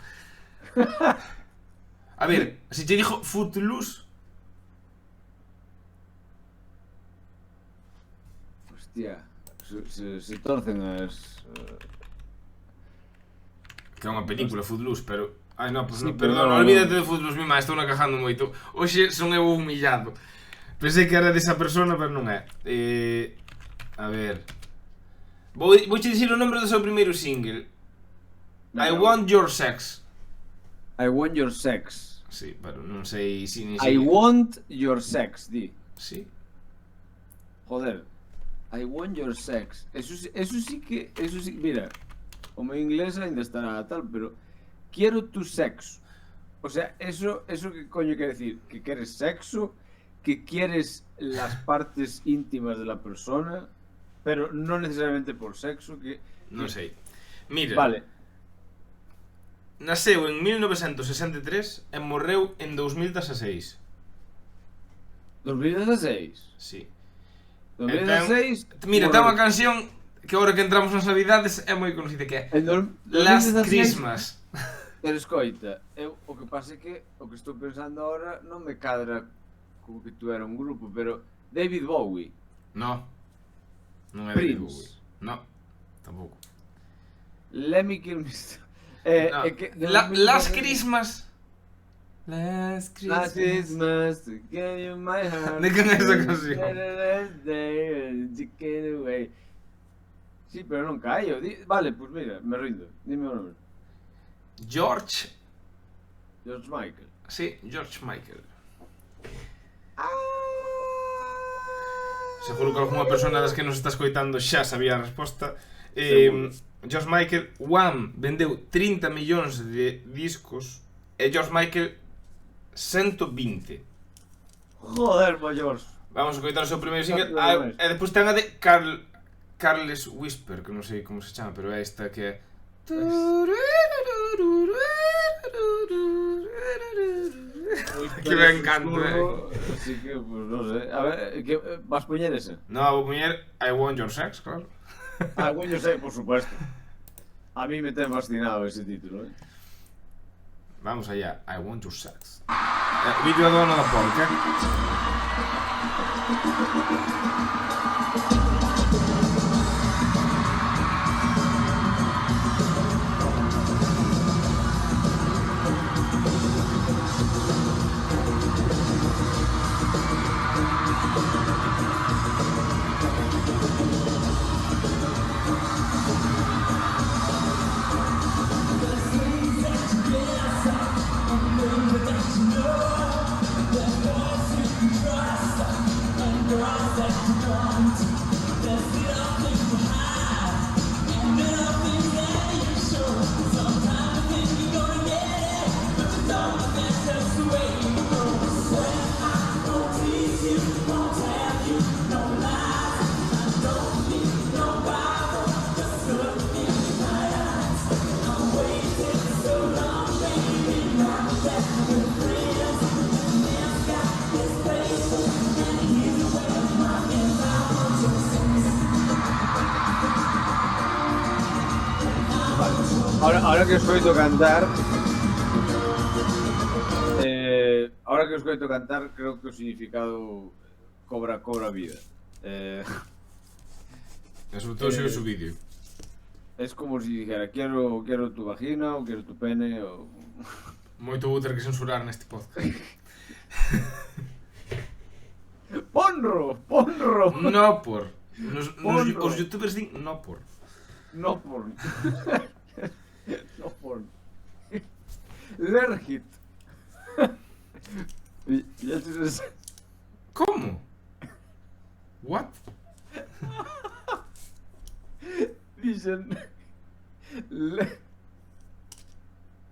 A ver, se che dixo Footloose... Hostia, se torcen as... Que é unha película, Footloose, pero... Ai, no, pues Sí, no, pero perdón, no. olvídate de Footloose, mi má, estou cajando moito. Hoxe son eu humillado. Pensei que era desa persona, pero non é. A ver... Vou che dicir o nombre do seu primeiro single. I Want Your Sex. I want your sex. Sí, pero non sei si ni I want your sex, di. Sí. Joder. I want your sex. Eso sí que, mira, o meu inglés ainda estará tal, pero quiero tu sexo. O sea, eso que coño quere decir, que quieres sexo, que quieres las partes íntimas de la persona, pero no necesariamente por sexo, que Non sei. Mira, vale. Nasceu en 1963 e morreu en 2016. 2016. Sí. 2016. Mira, ten unha canción que agora que entramos nas navidades é moi conocida, que é Last Christmas. Pero escoita, o que pasa é que o que estou pensando ahora non me cadra como que tú era un grupo, pero David Bowie. No. Non é Prince. David Bowie. No, tampouco. Lemmy Kilmister. No. É que Last Christmas. Last Last Christmas. Christmas to give you my heart. De quen é esa canción? Last day, you get away. Sí, pero non caio. Vale, pues mira, me rindo. Dime o nome. George. George Michael. Sí, George Michael. Ah. Seguro que algunha persona das que nos está escoitando xa sabía a resposta. George Michael, Wham vendeu 30 millóns de discos e George Michael 120. Joder, maiores. Vamos a coitar o seu primeiro single. No, E despois ten a de Carles Whisper, que non sei como se chama, pero é esta que é... Que ben canto, Así que, pues, non sei. A ver, que, vas poñer ese? No, vou poñer I Want Your Sex, claro. Ah, coño sei, por supuesto. A mí me ten fascinado ese título, Vamos allá, I Want Your Sex. Vídeo do ano da polca. Ahora que escoito cantar, ahora que escoito cantar, creo que o significado cobra vida. E sobre todo se o vídeo. Es como si dijera, quiero tu vagina, o quiero tu pene, o... Moito vou ter que censurar neste podcast. ¡Ponro! No por. Os youtubers din no por. No porn. No porn. Lergit. Como? What? Dicen...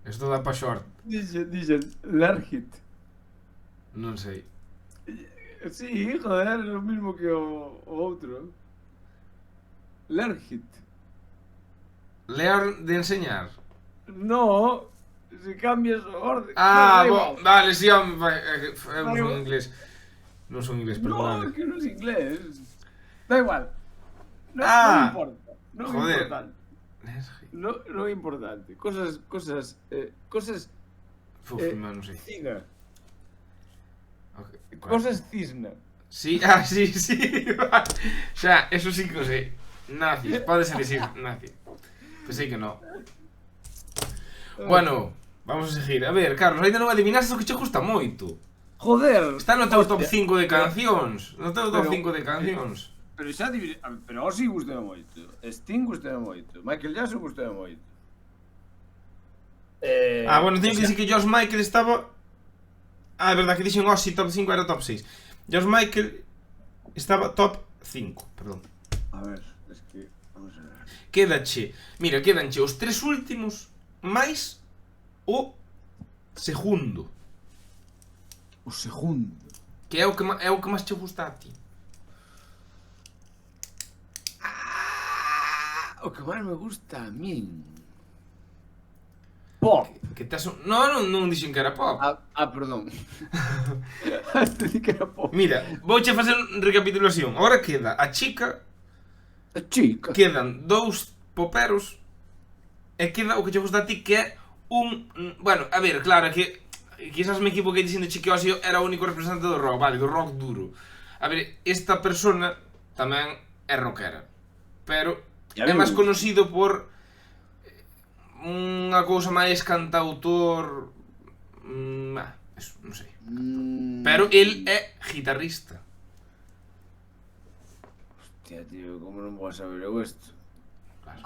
Isto dá pa short. Dicen Lergit. Non sei. Sí, joder, es lo mismo que o outro. Lergit. Lear de enseñar. No, si cambias o orden. Ah, No, vale, si, home, non Da son igual. inglés. Non son inglés, No, perdonade. que no es inglés. Da igual. No, Ah, no importa. No es joder. importante. No es importante. Cosas. Uf, non sei. Cisna. Okay, Cosas cisna. Sí, sí. Xa, eso sí que o sei. Nazis, pode ser decir nazi. Pensei que no. Bueno, vamos a seguir. A ver, Carlos, ainda non adivinaste o que che gusta moito. Joder. Está no teu top Hostia. 5 de cancións. No teu top Pero- 5 de cancións. Pero xa pero Ozzy gustame moito. Sting gustame moito. Michael Jackson gustame moito. Ah, bueno, teño que dicir que George Michael estaba... Ah, é verdad que dixen Ozzy top 5 era top 6. George Michael estaba top 5, perdón. A ver, es que... Vamos a ver. Quédanche os tres últimos máis o segundo, O segundo. que é o que máis che gusta a ti. O que máis me gusta a min. Pop. Que tes un... Non dixen que era pop. Perdón. Te di que era pop. Mira, vouche facer recapitulación. Agora queda a chica, A chica. quedan dous poperos e queda o que che gusta a ti, que é un... Bueno, a ver, claro, que quizás me equivoquei dicindo que Ozzy era o único representante do rock, vale, do rock duro. A ver, esta persona tamén é rockera, pero E a mí é me máis gusta. conocido por unha cousa máis cantautor... eso, non sei. Pero el é guitarrista. Hostia, tío, como non vou a saber eu isto? Claro.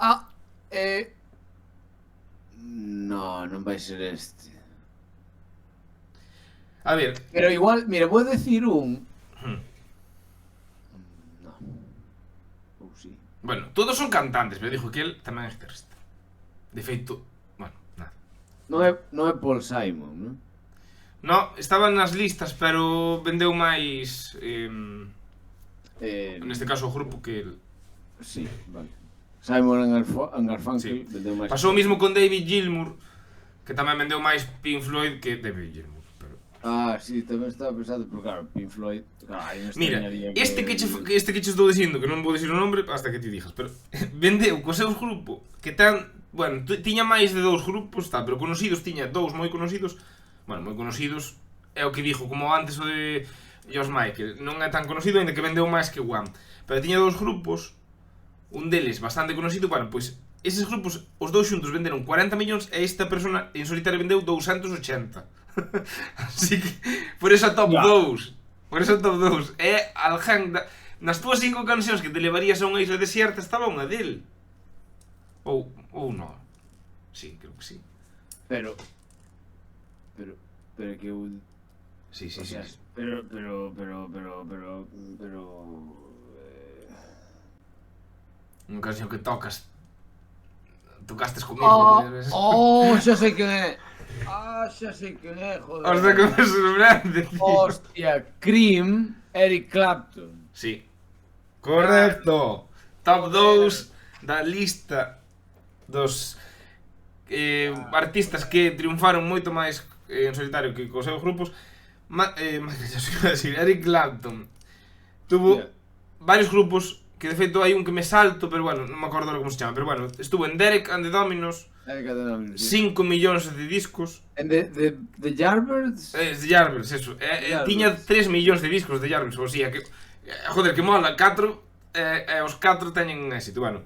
No, non vai ser este. A ver, Pero igual, mira, vou decir un... No. Ou sí. bueno, todos son cantantes, pero dijo que el tamén é guitarrista. De feito, bueno, nada. Non é Paul Simon, non? No, estaban nas listas, pero vendeu máis neste caso o grupo que el. Sí, vale. Simon and Garfunkel Sí. vendeu máis. Pasou o mismo con David Gilmour, que tamén vendeu máis Pink Floyd que David Gilmour, pero... Sí, tamén estaba pensado, pero claro, Pink Floyd, claro, aí me Mira, extrañaría este que che estou dicindo, que non vou dicir o nombre hasta que ti dixas, pero vendeu co seus grupo, que tan, bueno, tiña máis de 2 grupos, pero conocidos, tiña 2 moi conocidos, bueno, moi conocidos, é o que dixo, como antes o de George Michael, non é tan conocido, ainda que vendeu máis que One, pero tiña 2 grupos, un deles bastante conocido, bueno, pois eses grupos, os dous xuntos venderon 40 millóns e esta persona en solitario vendeu 280. Así que, por eso a top 2. Por eso a top 2. É alguén nas túas 5 cancións que te levarías a unha isla desierta estaba unha del. Ou non. Sí, creo que sí. Pero que eu... Sí. Pero... Unha canción que tocastes comigo. Xa sei quen é. Xa sei quen é, joder. Hostia, que me sorprende, tío. Hostia, Cream, Eric Clapton. Sí. Correcto. Top 2 da lista dos artistas que triunfaron moito máis en solitario que cos seus grupos. Eric Clapton tuvo varios grupos que de feito hai un que me salto, pero bueno, non me acordo como se chama, pero bueno, estuvo en Derek and the Dominos, 5 millóns de discos. En The Yardbirds? The Yardbirds, eso. Tiña 3 millóns de discos de Yardbirds, ou sea, que joder, que mola, 4 e os 4 teñen éxito, bueno.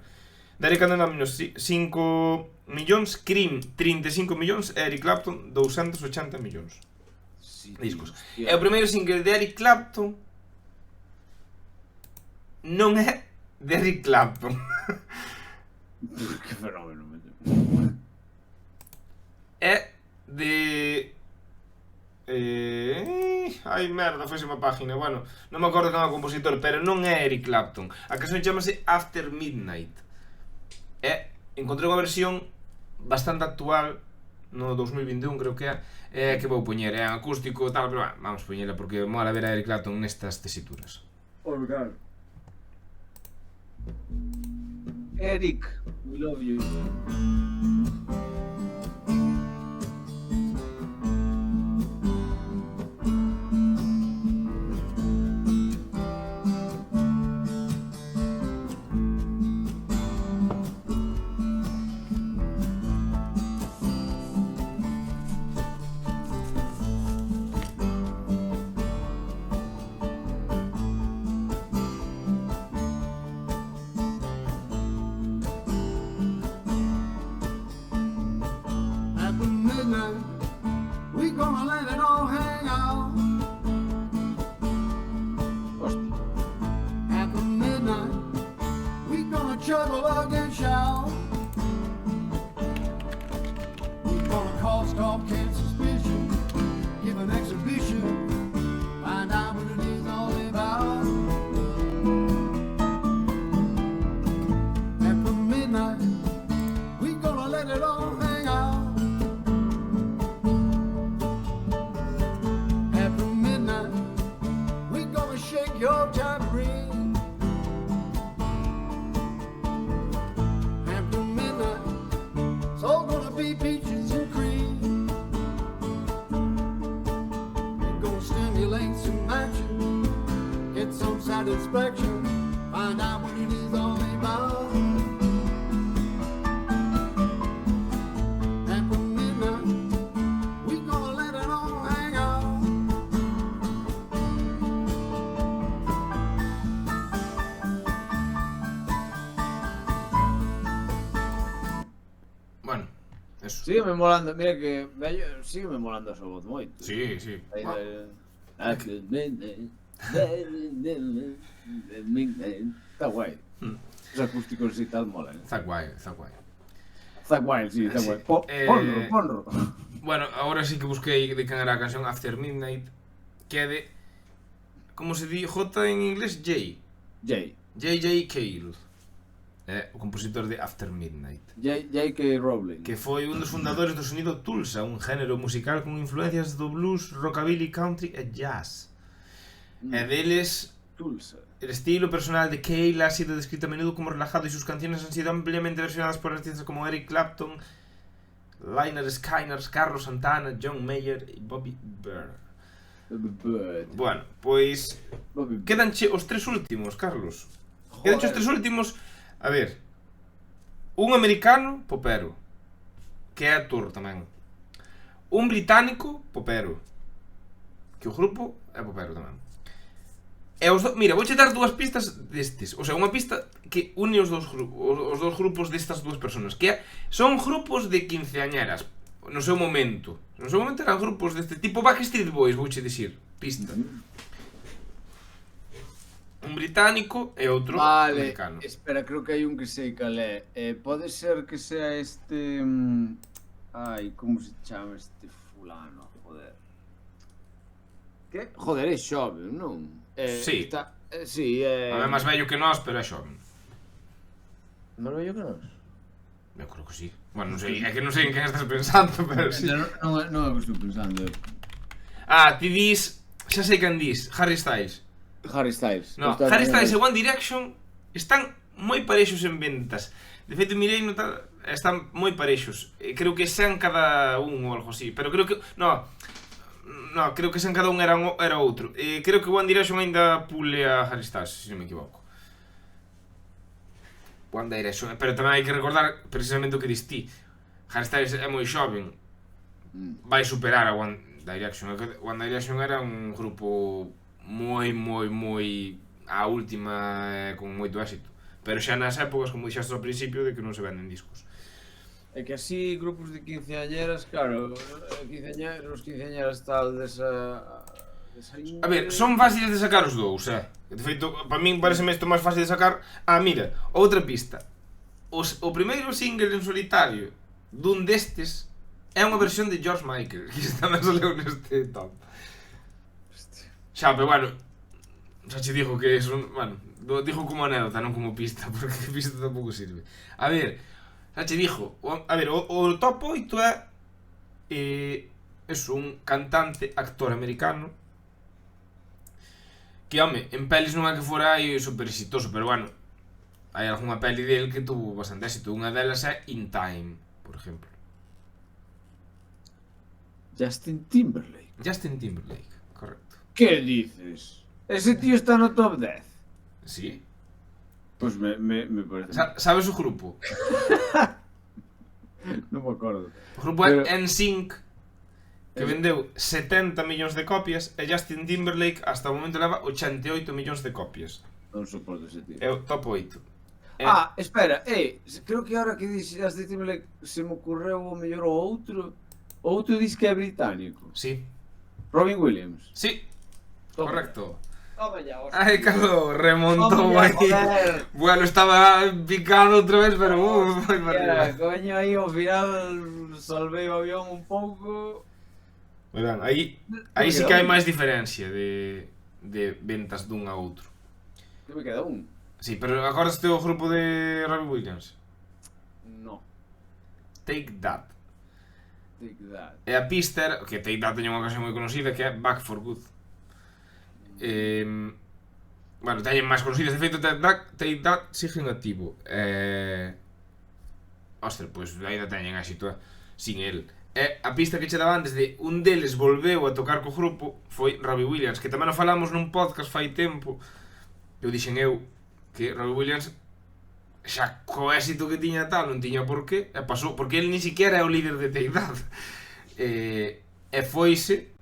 Derek and the Dominos 5 millóns, Cream 35 millóns e Eric Clapton 280 millóns de discos. E o primeiro single de Eric Clapton non é de Eric Clapton. Que fenómeno, É de... Ai, merda, foi unha página. Bueno, non me acordo que é o compositor, pero non é Eric Clapton. A canción chamase After Midnight. Encontrei unha versión bastante actual no 2021, creo que é que vou poñer, é acústico tal, pero vamos poñela porque mola ver a Eric Clapton nestas tesituras. Olgar. Eric, we love you. We gonna let it all hang out. After midnight, we gonna chuckle and shout. We gonna cause talk and suspicion, give an exhibition, find out what it is all about. After midnight, we gonna let it all hang out. Your tambourine. After midnight, it's all gonna be peaches and cream. We're gonna stimulate some action, get some satisfaction, find out what it is all about. After midnight, we gonna let it all hang out. Bueno, eso. Sígueme molando, mira que vello, sígueme molando a súa voz moito. Sí, sí. Está guai. Os acústicos e tal molan. Está guai, está guai. Está guai, sí, está guai. Ponro. Bueno, agora sí que busquei de quen era a canción After Midnight, que é de... Como se di J en inglés? J. Jay. J.J. Cale. é o compositor de After Midnight, J.K. Rowling. que foi un dos fundadores do sonido Tulsa, un género musical con influencias do blues, rockabilly, country e jazz. E deles, Tulsa. el estilo personal de Cale ha sido descrito a menudo como relajado y sus canciones han sido ampliamente versionadas por artistas como Eric Clapton, Lynyrd Skynyrd, Carlos Santana, John Mayer e Bobby Bird. Bueno, pois quedanche os tres últimos, Carlos. Quedanche os tres últimos. A ver, un americano popero, que é actor tamén. Un británico popero, que o grupo é popero tamén. E os mira, vouche dar dúas pistas destes. O sea, unha pista que une os dous grupos destas dúas personas, que son grupos de quinceañeras no seu momento. No seu momento eran grupos deste tipo Backstreet Boys, vouche dicir. Pista. Un británico e outro americano. Espera, creo que hai un que sei cal é. Pode ser que sea este... Ai, como se chama este fulano? Joder. Que? Joder, é xove, non? Sí. Sí, é... É máis vello que nós, pero é xoven. Máis vello que nós? Eu creo que sí. Bueno, non sei, é que non sei en quen estás pensando, pero sí. Non é o que estou pensando. Ti dis... Xa sei quen dis, Harry Styles. Harry Styles. No, Harry Styles e One Direction están moi parexos en ventas. De feito, mirei no tal... Están moi parexos. Creo que sean cada un ou algo así. Pero creo que... No, creo que sean cada un era outro. Creo que One Direction ainda pule a Harry Styles, se non me equivoco. One Direction. Pero tamén hai que recordar precisamente o que dis ti. Harry Styles é moi xoven. Vai superar a One Direction. One Direction era un grupo moi a última con moito éxito. Pero xa nas épocas, como dixaste ao principio, de que non se venden discos. É que así, grupos de quinceañeras, claro, os quinceañeras tal desa... A ver, son fáciles de sacar os dous, De feito, para min pareceme isto máis fácil de sacar. Mira, outra pista. O primeiro single en solitario dun destes é unha versión de George Michael, que tamén saleu neste top. Xa, pero bueno, xa che digo que é un... Bueno, digo como anécdota, non como pista, porque pista tampouco sirve. A ver, xa che digo, a ver, o top 8 é un cantante, actor americano que, home, en pelis non é que fora aí super exitoso, pero bueno, hai algunha peli del que tuvo bastante éxito. Unha delas é In Time, por exemplo. Justin Timberlake. Justin Timberlake, correcto. Que dices? Ese tío está no top 10. Sí. Pois me parece. Sabes o grupo? Non me acordo. O grupo é NSYNC, que vendeu 70 millóns de copias, e Justin Timberlake hasta o momento leva 88 millóns de copias. Non soporto ese tío. É o top 8. Espera, creo que ahora que dixes Justin Timberlake se me ocorreu o mellor o outro. O outro dis que é británico. Sí. Robin Williams. Sí. Correcto. Toma ya, Ai, calor, remontou aí. Bueno, estaba picado outra vez, pero foi para arriba. Coño, aí ao final salvei o avión un pouco. Moi ben, aí sí que hai máis diferencia de ventas dun a outro. Que me queda un? Sí, pero acordaste o grupo de Robbie Williams? No. Take That. Take That. E a pista era, que Take That teña unha canción moi conocida, que é Back for Good. Bueno, teñen máis conocidas. De feito, Take That sigue en activo. Ostra, pois ainda teñen éxito sin el. A pista que che daba antes de un deles volveu a tocar co grupo foi Robbie Williams, que tamén o falamos nun podcast fai tempo. Eu dixen que Robbie Williams xa co éxito que tiña tal non tiña por qué, e pasou, porque ele ni siquiera é o líder de Take That. E foise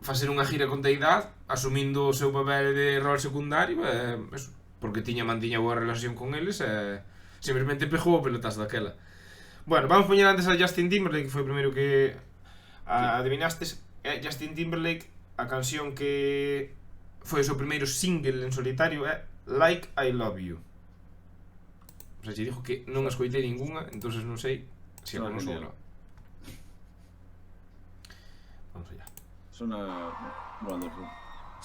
facer unha gira con Take That, asumindo o seu papel de rol secundario, porque mantiña boa relación con eles, e simplemente pegou o pelotazo daquela. Bueno, vamos poñer antes a Justin Timberlake, que foi o primeiro que adivinastes. Justin Timberlake, a canción que foi o seu primeiro single en solitario é Like I Love You. O sea, che dixo que non escoitei ninguna, entonces non sei se a conozco ou non. Vamos allá. Sona wonderful.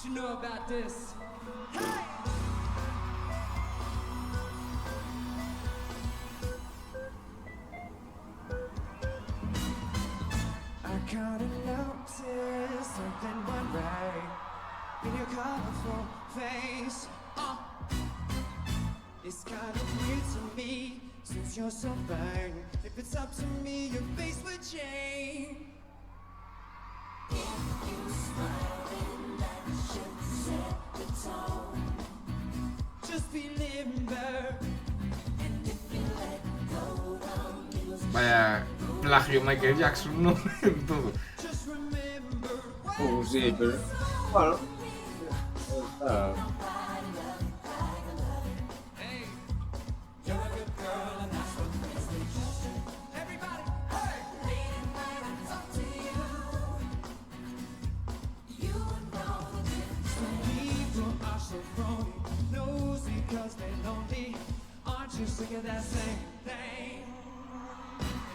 You know about this? It's kind of weird to me, since you're so fine. If it's up to me, your face would change. Just be limber. Vaya plagio Michael Jackson, ¿no? En todo. Just remember what Sí, pero... Bueno... Está... everybody. Hey! Some people are so phony, nosy 'cause they're lonely. Aren't you sick of that same thing?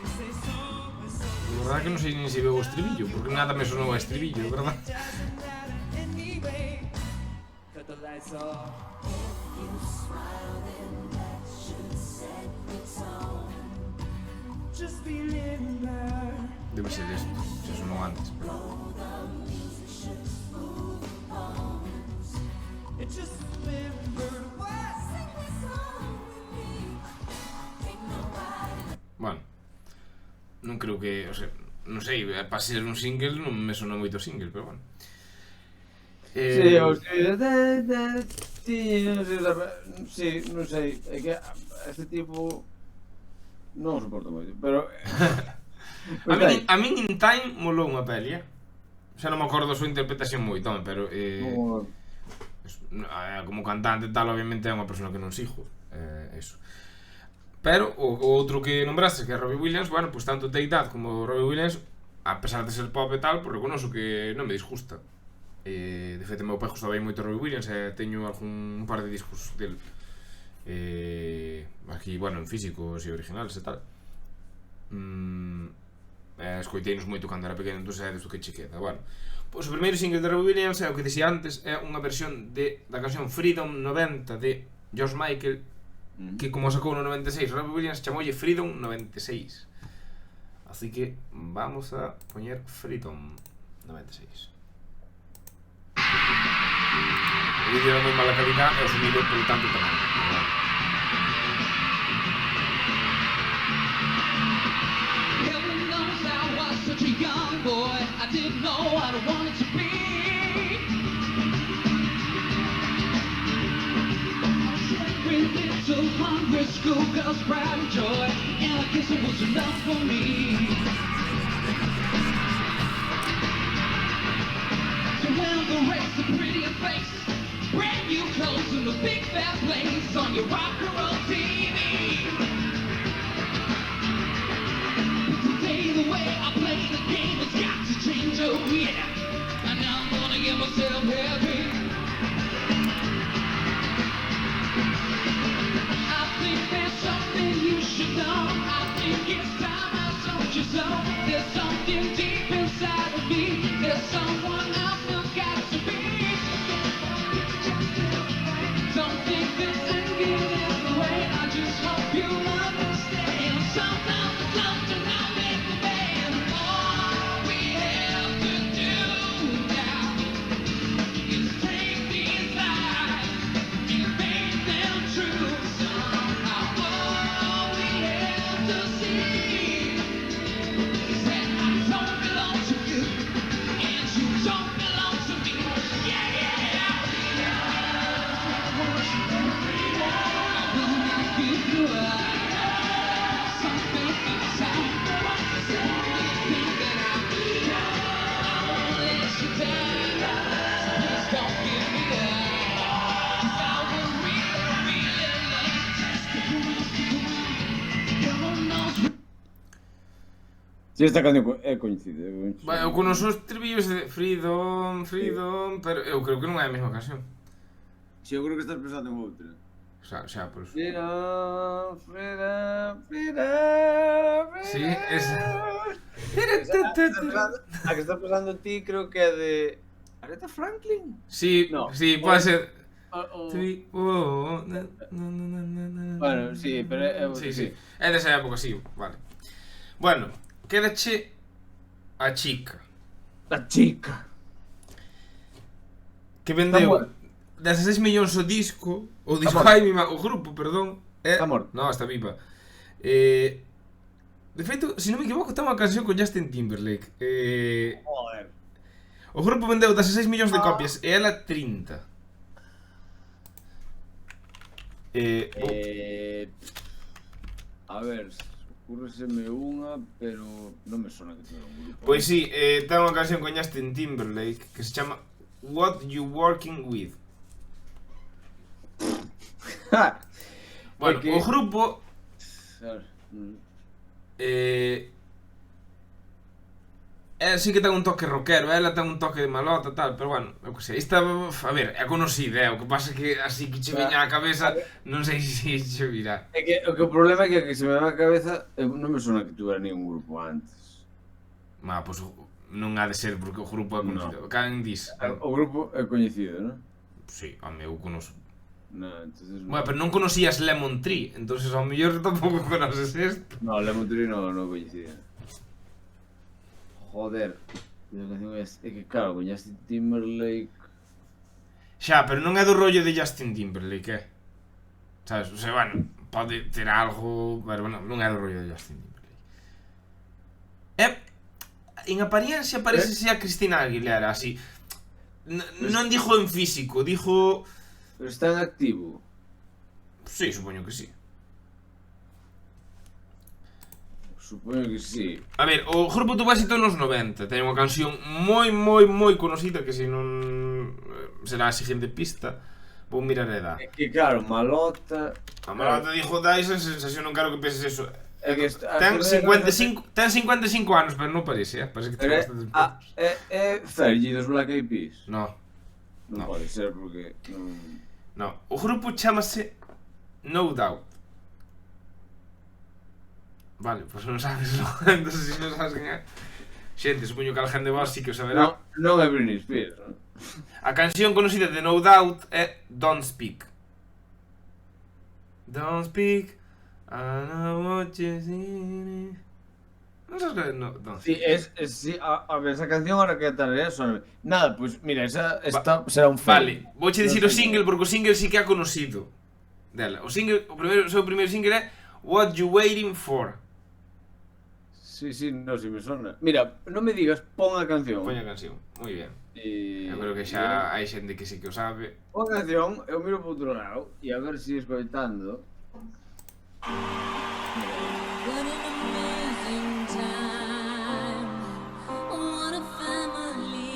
They say so and so. La verdad que no sé ni si veo estribillo, porque nada me sonó a estribillo, ¿verdad? Doesn't matter anyway. Cut the lights off. Just be limber. Debe ser esto, se sonó antes. And just remember what. Bueno, non creo que, o sea, non sei, para ser un single non me sonou moito single, pero bueno. Sí, o sea, sí, non sei, é que este tipo non o soporto moito, pero A min In Time molou unha peli, xa non me acordo da súa interpretación moito, home, pero como cantante e tal, obviamente é unha persona que non sigo, eso. Pero o outro que nombraste, que é Robbie Williams, bueno, pues tanto Take That como Robbie Williams, a pesar de ser pop e tal, pues reconoso que non me disgusta. De feito, meu pai gustaba moito Robbie Williams e teño un par de discos del. Aquí, bueno, en físicos e originales e tal. Escoiteinos moito cando era pequeno, entón é desto que che queda. Bueno, pois o primeiro single de Robbie Williams é o que dixía antes, é unha versión da canción Freedom 90 de George Michael, que como sacou no 96 Robbie Williams chamoulle Freedom 96. Así que vamos a poñer Freedom 96. O vídeo era moi mala calidad e o sonido por tanto tamén. Heaven knows I was such a young boy. I didn't know what I wanted to be. With little hungry schoolgirls, pride and joy, and I guess it was enough for me. So now the rest of pretty face, brand new clothes in the big fat place on your rock and roll TV. But today the way I play the game has got to change, oh yeah. And now I'm gonna get myself heavy. I think there's something you should know. I think it's time I told you so. There's something deep inside of me. There's someone I've still got to be. Don't think this thinking is the way. I just hope you understand. Sometimes it's love to not make the band. All we have to do now is take these lies and make them true. Somehow all we have to see is that I don't belong to you and you don't belong to me. Yeah, yeah. Will not give you up. Something inside something that I won't let you down. Please don't give me up. I will really Heaven knows. Si esta canción é coñecida. Eu conozo os estribillos de Freedom, pero eu creo que non é a mesma canción. Si, eu creo que estás pensando en outra. Xa, por eso. Freedom, freedom, freedom, freedom. Sí, esa. A que estás pensando ti creo que é de Aretha Franklin. Sí, No. sí, pode ser. Bueno, sí, pero é Sí. É desa época, sí, vale. Bueno, quédache a chica, La chica. que vendeu Está 16 millóns o disco O disco morto. o grupo, perdón, é... Está morto. No, está viva. De feito, se non me equivoco, está unha canción con Justin Timberlake. Joder. O grupo vendeu 16 millóns de copias e ela 30. A ver, ocurreseme unha, pero non me sona que tuviera un grupo. Pois sí, ten unha canción con Justin Timberlake que se chama What You Working With. Bueno, que- o grupo sí que ten un toque rockero, ela ten un toque de malota e tal, pero bueno, eu que sei, esta, a ver, é conocida, o que pasa é que así que che viña á cabeza, non sei se che virá. É que o problema é que se me va a cabeza, non me sona que tuviera ningún grupo antes. Pois non ha de ser porque o grupo é conocido. Can dis? O grupo é coñecido, non? Sí, a meu conozo. Non, entonces... Bueno, pero non conocías Lemon Tree, entonces ao mellor tampouco conoces isto. No, Lemon Tree non coñecía. Joder. A canción é que claro, con Justin Timberlake... Xa, pero non é do rollo de Justin Timberlake, sabes? O sea, bueno, pode ter algo, pero bueno, non é do rollo de Justin Timberlake. En apariencia parece ser a Cristina Aguilera, así. Non dixo en físico, dixo... Pero está en activo. Sí, supoño que sí. Supoño que sí. A ver, o grupo tuvo éxito nos 90. Ten unha canción moi conocida que se non será a seguinte pista. Vou mirar a edad. É que claro, Malota... A Malota dixo, dá esa sensación, non quero que penses eso. É que Ten 55 anos, pero non parece, parece que ten bastantes anos. É Fergie dos Black Eyed Peas. No, Non No. pode ser porque... no. O grupo chamase No Doubt. Vale, pois non sabes, non? Entón, se non sabes quen é. Xente, supoño que alguén de vos sí que o saberá. Non é Britney Spears, non? A canción conocida de No Doubt é Don't Speak. Don't speak, I know what you see. Non sabes que é Don't Sí, Speak? sí, a ver, esa canción ahora que tararea son... Nada, pues mira, esa será un fail. Vale, vouche dicir o single porque o single sí que é conocido dela. O single, o seu primeiro single é What You Waiting For. Sí, no, si me sona. Mira, non me digas, pon a canción. Poña a canción, moi ben. E... Eu creo que xa hai xente que sí que o sabe. Pon a canción, eu miro por outro lado e a ver se escoitando. What an amazing time. What a family.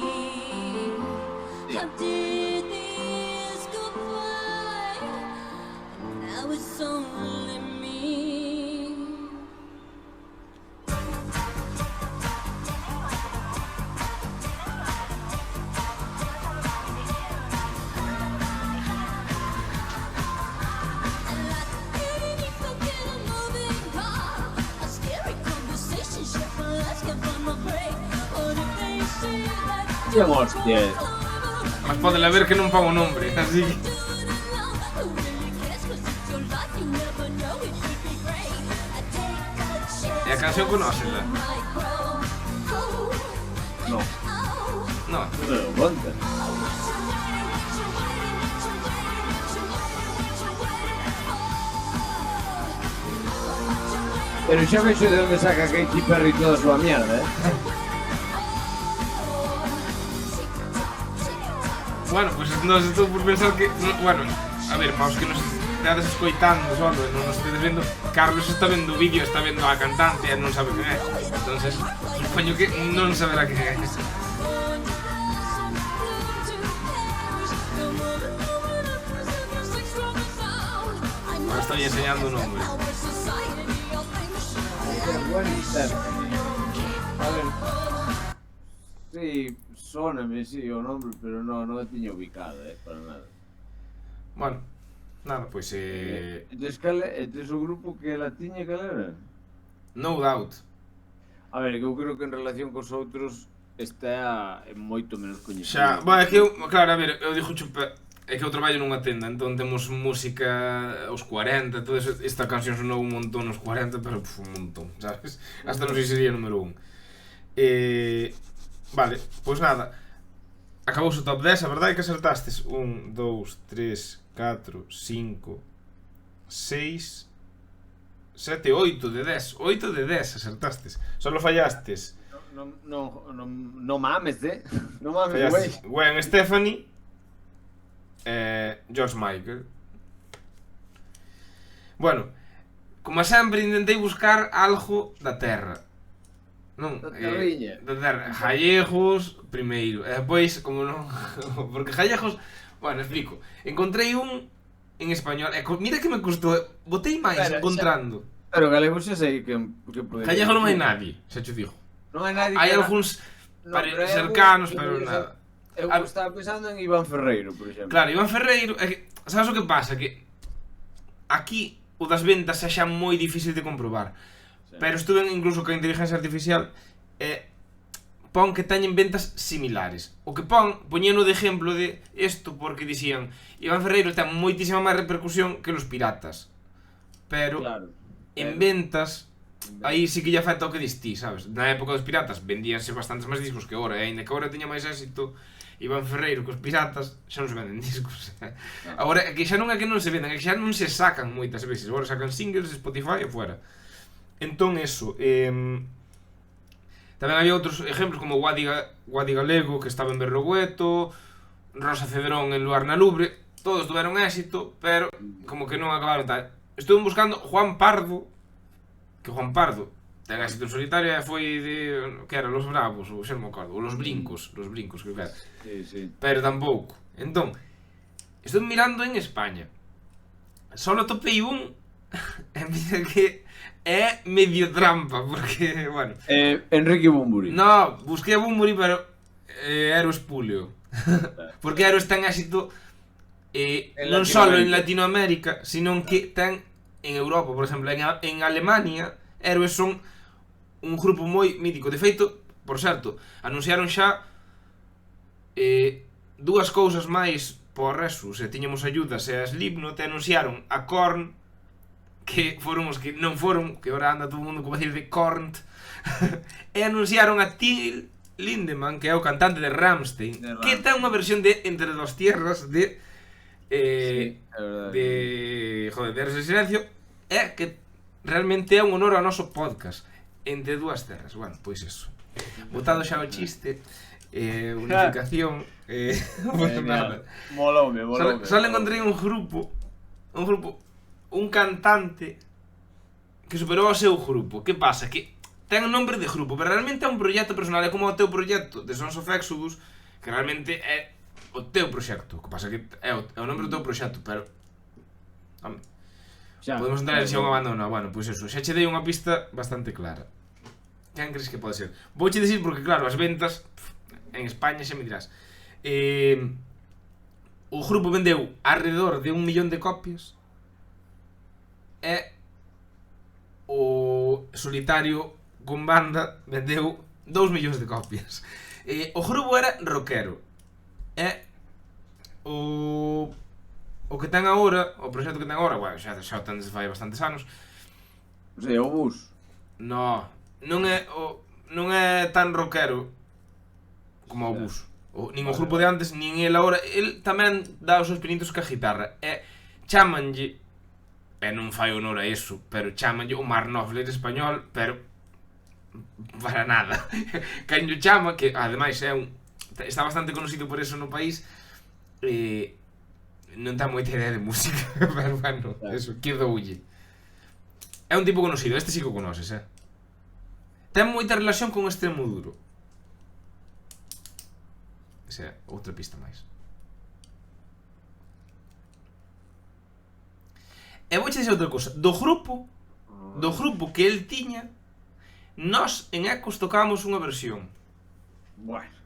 How did the years go by? Now it's only me. Que hostia. Mas pode haber que non pon o nombre, así que... E a canción conócela? No, No. non me lo conta. Pero xa vexo de onde saca Katy Perry toda a súa mierda, Bueno, pues non estou por pensar que... Bueno, a ver, para os que nos estades escoitando solo e non nos estedes vendo, Carlos está vendo o vídeo, está vendo a cantante e non sabe quen é. Entonces, supoño que non saberá quen é. Ahora estoy enseñando un nombre. A ver. Sí, sóname, sí, o nombre, pero non o tiño ubicado, para nada. Bueno, nada, pois Entonces o grupo que ela tiña, cal era? No Doubt. A ver, que eu creo que en relación cos outros está moito menos coñecido. Xa, bueno, é que eu, claro, a ver, eu dixo chupa, é que eu traballo nunha tenda, entón temos música aos 40, todo eso, esta canción sonou un montón aos 40, pero un montón, sabes? Hasta non sei se sería número 1. Vale, pois nada. Acabou o top 10, a verdade é que acertastes 1, 2, 3, 4, 5, 6, 7, 8 de 10. 8 de 10 acertastes. Solo fallastes. No mames, no mames, güey. Fallastes Gwen Stefani George Michael. Bueno, como sempre intentei buscar algo da terra. Non, Da terriña. da terra. Gallegos primeiro, e depois como non, porque gallegos, bueno, explico. Encontrei un en español, e mira que me custou, botei máis Espera, encontrando. Pero galego xa sei que podría. Gallego non hai nadie, xa te digo. Non hai nadie. Hai que- algúns No, pero hai cercanos, algún- pero nada. Eu Ah, estaba pensando en Iván Ferreiro, por exemplo. Claro, Iván Ferreiro, é que, sabes o que pasa? Que aquí o das ventas é xa moi difícil de comprobar. Sí. Pero estuve incluso con a inteligencia artificial pon que teñen ventas similares. O que poñeno de exemplo de isto porque dicían Iván Ferreiro ten moitísima máis repercusión que los piratas. Pero Claro. en ventas aí sí que lle afecta o que distí, sabes? Na época dos piratas vendíanse bastantes máis discos que agora, e aínda que agora teña máis éxito Iván Ferreiro que os piratas xa non se venden discos. Agora, é que xa non é que non se vendan, é que xa non se sacan moitas veces. Agora sacan singles, Spotify e fuera. Entón, eso. Tamén había outros exemplos como Guadi Galego, que estaba en Berrogueto, Rosa Cedrón en Luar na Lubre. Todos tuveron éxito, pero como que non acabaron tal. Estuve buscando Juan Pardo, que Juan Pardo ten éxito en solitario e foi de... que era? Los Bravos, ou xa non me acordo, ou Los Brincos, creo que era. Sí, sí. Pero tampouco. Entón, estou mirando en España. Solo topei un e mira que é medio trampa, porque, bueno... Enrique Bumburi. No, busquei a Bumburi, pero era o espulio. Porque Eros ten éxito non só en Latinoamérica, sino que ten en Europa, por exemplo, en Alemania, Héroes son un grupo moi mítico. De feito, por certo, anunciaron xa dúas cousas máis por Resus, e tiñamos ayudas e a Slipknot, e anunciaron a Korn, que foron os que non foron, que ahora anda todo o mundo como a decir de Korn, e anunciaron a Till Lindemann, que é o cantante de Rammstein, que ten unha versión de Entre dos Tierras de Sí, é verdade. de Héroes del Silencio, é que realmente é un honor ao noso podcast Entre dúas terras. Bueno, pois eso, botado xa o chiste, unificación, pues nada. Molome. Só encontrei un grupo, un cantante que superou ao seu grupo. Que pasa? Que ten un nombre de grupo, pero realmente é un proxecto personal, é como o teu proxecto de Sons of Exodus, que realmente é o teu proxecto. O que pasa que é o nombre do teu proxecto, pero home, podemos entrar en si é unha banda ou non. Bueno, pois eso, xa che dei unha pista bastante clara. Quen crees que pode ser? Vouche dicir porque claro, as ventas en España xa me dirás. O grupo vendeu alrededor de 1 millón de copias e o solitario con banda vendeu 2 millóns de copias. O grupo era rockero e o que ten agora, o proxecto que ten agora, bueno, xa o ten desde fai bastantes anos. O sea, o bus. Non é tan rockero como o bus. Nin o grupo de antes, nin el agora. El tamén dá os seus pinitos ca guitarra. E chamanlle, e non fai honor a iso, pero chamanlle o Mark Knopfler español, pero para nada. Quen lle chama, que ademais está bastante conocido por eso no país, non ten moita idea de música, pero bueno, eso, que doulle. É un tipo conocido, este sí que o conoces, ten moita relación con Extremoduro. Esa é outra pista máis. E vouche dizer outra cousa. Do grupo que el tiña, nós en Ecos tocábamos unha versión. Bueno.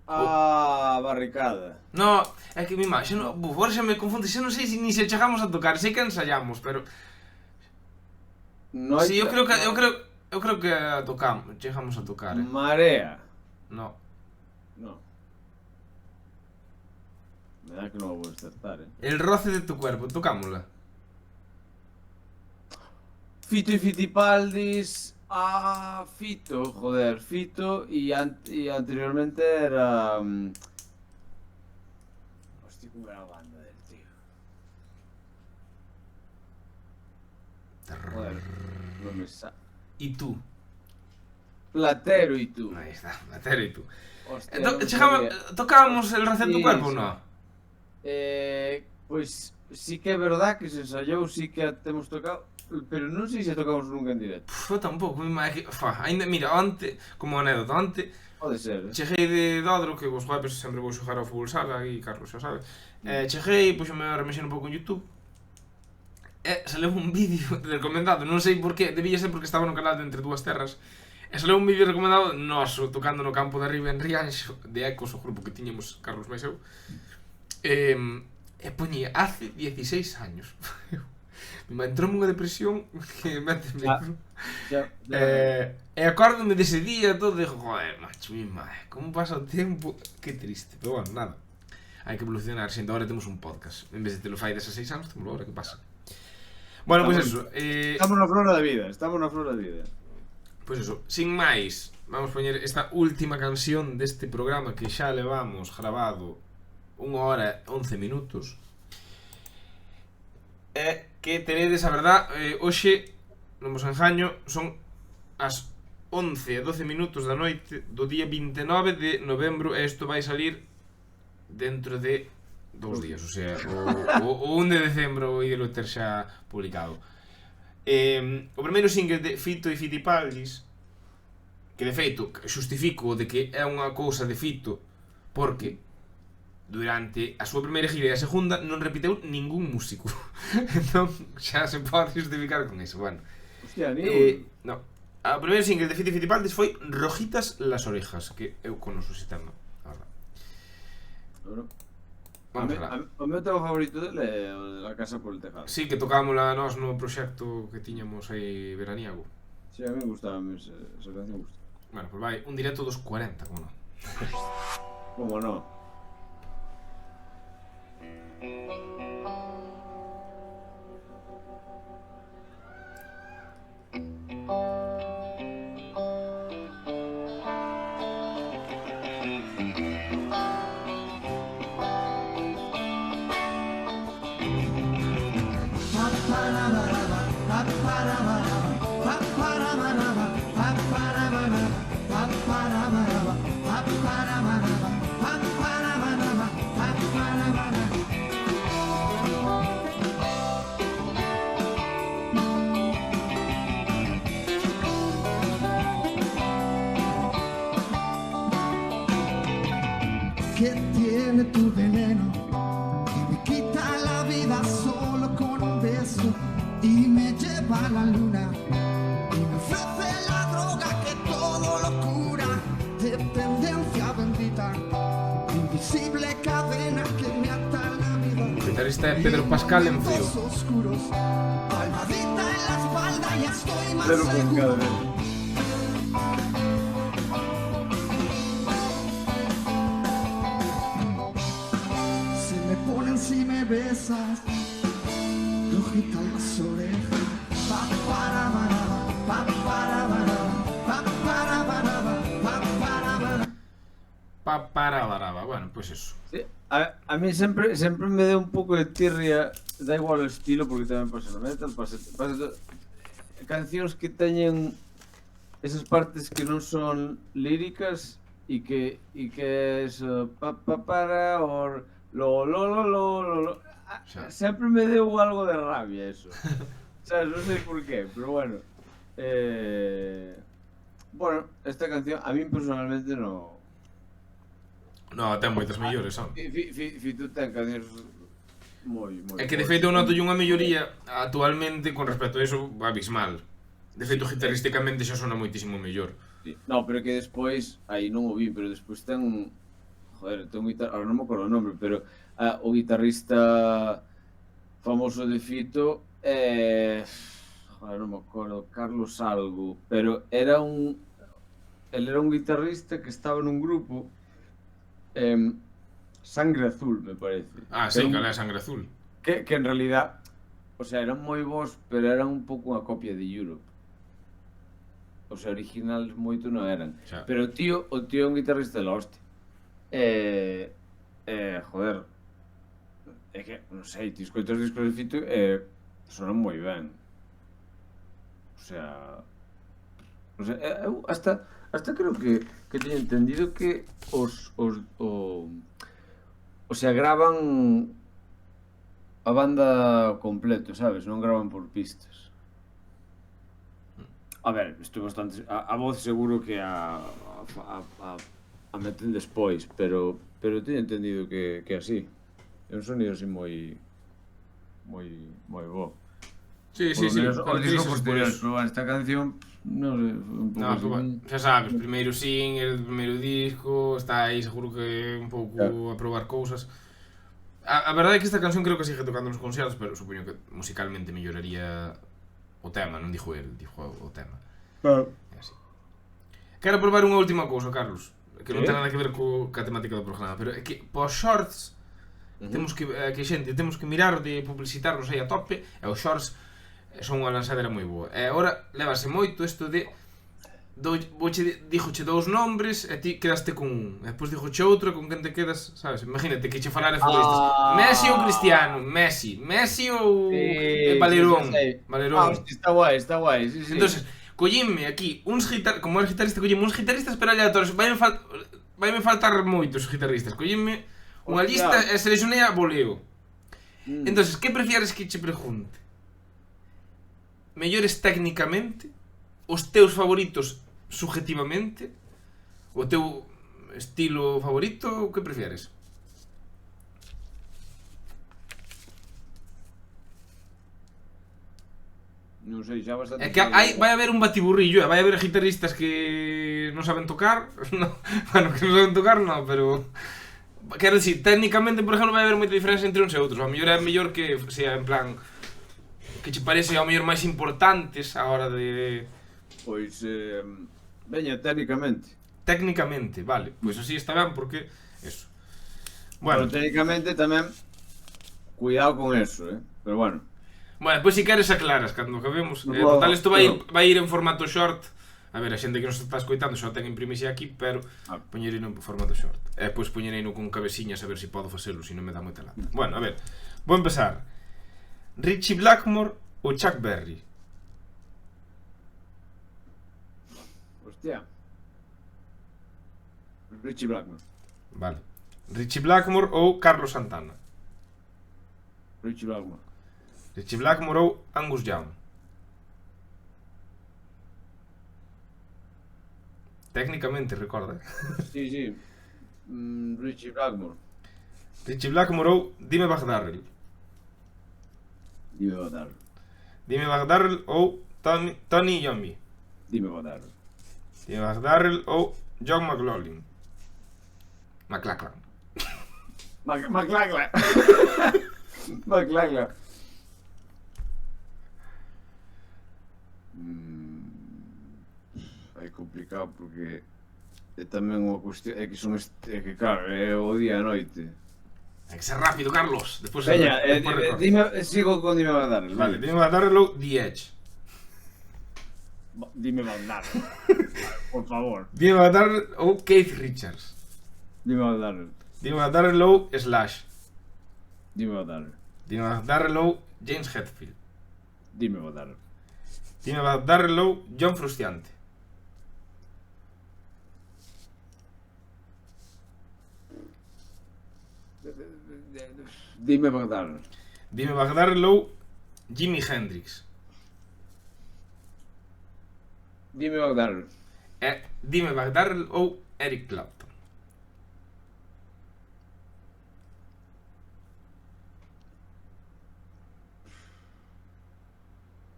Barricada. No, é que mi má, xa non, agora xa me confunde, xa non sei se ni se chegamos a tocar, sei que ensayamos, pero No sí, eu creo que tocamos, chegamos a tocar. Marea. No. No. Me da que non vou acertar, El roce de tu cuerpo, tocámosla. Fito y Fitipaldis. Fito, joder, Fito y anteriormente era... Hostia, Unha banda del tío. Joder, non me sa... E tú. Platero e tú. Aí está, Platero e tú. Hostia, non Chegamos, sabía. tocábamos el recento Sí, cuerpo, sí. non? Pois sí que é verdad que se ensayou, sí que a temos tocado, pero non sei se tocamos nunca en directo. Eu tampouco, ainda, mira, onte, como anécdota, onte Pode ser, cheguei de Dodro, que os jueves sempre vou xogar ao fútbol sala, e Carlos xa sabe. Cheguei, puxome a remexer un pouco en YouTube, e saleu un vídeo recomendado, non sei por qué, debía ser porque estaba no canal de Entre Dúas Terras, e saleu un vídeo recomendado noso, tocando no campo de arriba en Rianxo, de Ecos, o grupo que tiñamos Carlos máis eu, e poñía hace 16 años. Entrou unha depresión que méteme. E acórdome dese día todo e digo, joder, macho, mi madre, como pasa o tempo, que triste. Pero bueno, nada, hai que evolucionar, xente, agora temos un podcast. En vez de te lo fai 16 anos, temos agora, que pasa? Bueno, pois eso, Estamos na flora da vida, estamos na flora da vida. pois eso, sin máis, vamos poñer esta última canción deste programa que xa levamos grabado 1 hora e 11 minutos. É que teredes, a verdad, hoxe, non vos engaño, son as 11 e 12 minutos da noite do día 29 de novembro e isto vai salir dentro de 2 días, o sea, o 1 de decembro o ídolo ter xa publicado. O primeiro single de Fito e Fitipaldis, que de feito xustifico de que é unha cousa de Fito porque durante a súa primeira gira e a segunda non repeteu ningún músico. Entón xa se pode justificar con iso. Bueno, Hostia, no. O primeiro single de Fito e Fitipaldis foi Rojitas las orejas, que eu conoso ese tema, a verdad. Vamos alá. O meu tema favorito dele é o de La Casa por el Tejado. Sí, que tocámola nós no proxecto que tiñamos aí veraniego. Sí, a mí gustaba esa canción. Gusta. Bueno, pois vai, un directo dos 40, como non. Como no? Que tiene tu veneno que me quita la vida solo con un beso y me lleva a la luna y me ofrece la droga que todo lo cura, dependencia bendita, invisible cadena que me ata a la vida. O guitarrista é Pedro Pascal en Frío. Oscuros, palmadita en la espalda y estoy más Pedro seguro. Pascal, Se me ponen si me besas, rojita las orejas. Pa para baraba, pa para baraba, pa para baraba, pa para baraba. Parabaraba, bueno, pois eso. Sí, a mí sempre me deu un pouco de tirria, da igual o estilo, porque tamén pasa no metal, pasa cancións que teñen esas partes que non son líricas e que eso para or lo Xa. sempre me deu algo de rabia eso. Sabes, non sei por qué, pero bueno. Bueno, esta canción a mí personalmente no. No, ten moitas mellores, son. Fito ten cancións moi É que de feito eu noto unha melloría actualmente con respecto a eso abismal. De feito guitarrísticamente xa sona moitísimo mellor. Sí. No, pero que despois, aí non o vi, pero despois ten un... Joder, ten un guitarrista, ahora non me acordo o nombre, pero o guitarrista famoso de Fito joder, non me acordo, Carlos algo, pero era un... Él era un guitarrista que estaba nun grupo Sangre Azul, me parece. Ah, sí, cal é Sangre Azul. Que en realidad, o sea, eran moi bons, pero eran un pouco unha copia de Europe. O sea, originales moito non eran. Xa. Pero o tío é un guitarrista de la hostia. Joder, É que, non sei, ti escoitas os discos de Fito sonan moi ben. O sea, eu hasta creo que teño entendido que o sea, graban a banda completo, sabes? Non graban por pistas. A ver, estou bastante... A voz seguro que a meten despois, pero teño entendido que é así. É un sonido así moi bo. Sí, Por sí, lo sí. menos os discos Características por posteriores, eso. pero esta canción, non sei, un pouco No, así. xa sabes, primeiro single, primeiro disco, está aí seguro que un pouco Claro. a probar cousas. A verdade é que esta canción creo que sigue tocando nos concertos, pero supoño que musicalmente melloraría o tema, non dixo el, dixo o tema. Claro. É así. Quero probar unha última cousa, Carlos, que non Sí? ten nada que ver ca temática do programa, pero é que pos shorts temos que temos que mirar de publicitarnos aí a tope, e os shorts son unha lanzadera moi boa. E agora levase moito isto de díjoche dous nombres e ti quedaste con un. E depois díjoche outro e con quen te quedas, sabes? Imagínate que che falara futbolistas. Messi ou Cristiano? Messi ou Valerón? Valerón. Hostia, está guai, sí, sí. Entonces, collínme aquí uns guitarristas, como eres guitarrista, collínme uns guitarristas pero aleatorios. Vaime faltar moitos guitarristas. Collínme unha lista e seleccionei a voleo. Entonces, que prefieres que che pregunte? Mellores técnicamente? Os teus favoritos subjetivamente? O teu estilo favorito? O que prefieres? Non sei, xa bastante... É que vai haber un batiburrillo, vai haber guitarristas que non saben tocar, no, bueno, que non saben tocar, no, pero... Quero dicir, técnicamente, por exemplo, vai haber moita diferencia entre uns e outros. A mellor é mellor que sea en plan... Que che parece ao mellor máis importantes a hora de... Pois, veña, técnicamente. Técnicamente, vale, pois así está ben porque... Eso. Bueno, Bueno, técnicamente tamén... Cuidado con eso, Pero bueno. bueno, pois si queres aclaras cando acabemos. No, Total, isto vai pero- ir en formato short. A ver, a xente que nos está escoitando xa o ten en primicia aquí, pero poñerei no formato short. E depois poñerei no con cabeciñas a ver se podo facelo, se non me dá moita lata. Bueno, a ver, vou empezar. Richie Blackmore ou Chuck Berry? Hostia. Richie Blackmore. Vale. Richie Blackmore ou Carlos Santana? Richie Blackmore. Richie Blackmore ou Angus Young? Técnicamente, recorda. Sí, sí. Richie Blackmore. Richie Blackmore ou Dime Bagdarrell? Dime Badarro. Dime Bagdarrell ou Tony Iommi? Dime Badarro. Dime Bagdarrell ou John McLaughlin? McLachlan. McLachlan. McLachlan. É complicado porque é tamén unha cuestión, é que son é que claro, é o día e a noite. Hai que ser rápido, Carlos. Despois Veña, recordo. dime, sigo con Dime Badarro. Vale, Dime Bagdarrell ou The Edge? Dime Badarro. Por favor. Dime Bagdarrell ou Keith Richards? Dime Badarro. Dime Bagdarrell ou Slash? Dime Badarro. Dime Bagdarrell ou James Hetfield? Dime Badarro. Dime Bagdarrell ou John Frusciante? Dime Badarro. Dime Bagdarrell ou Jimi Hendrix? Dime Badarro. E Dime Bagdarrell ou Eric Clapton?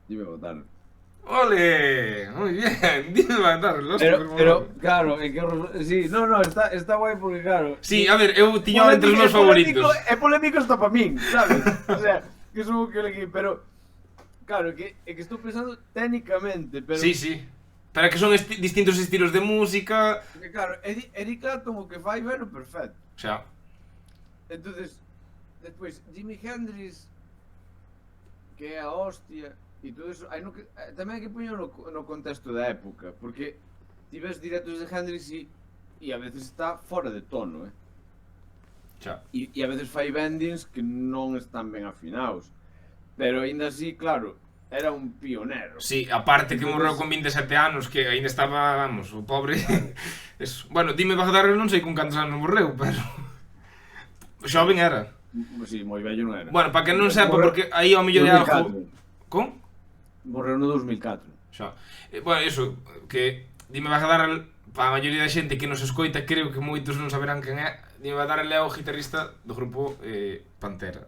Dime Badarro. ¡Ole! Muy bien, Dime Bagdarrell. Pero claro, é que sí, no, está guai porque claro. Sí, a ver, eu tiño entre os meus favoritos. É polémico hasta para min, sabes? O sea, que son que elegí, pero claro, é que estou pensando técnicamente, pero Sí, sí. Pero que son distintos estilos de música. porque, claro, Eric Clapton o que fai vero perfecto. O sea, Entonces, despois Jimi Hendrix que é a hostia e todo eso, hai no que tamén hai que poñer no contexto da época, porque ti ves directos de Hendrix e a veces está fora de tono, Xa. E a veces fai bendings que non están ben afinados. Pero aínda así, claro, era un pionero. Sí, aparte que Entonces- morreu con 27 anos, que aínda estaba, vamos, o pobre... Eso. Bueno, dime Bagdad non sei con cantos anos morreu, pero... Xoven era. Sí, moi vello non era. Bueno, para que non sepa, Morreu- porque aí ao mellor é algo... 2004. Con? Morreu no 2004. Xa. Bueno, iso, que dime Bagdad, para a maioría da xente que nos escoita, creo que moitos non saberán quen é. Dime Bagdad é o guitarrista do grupo Pantera.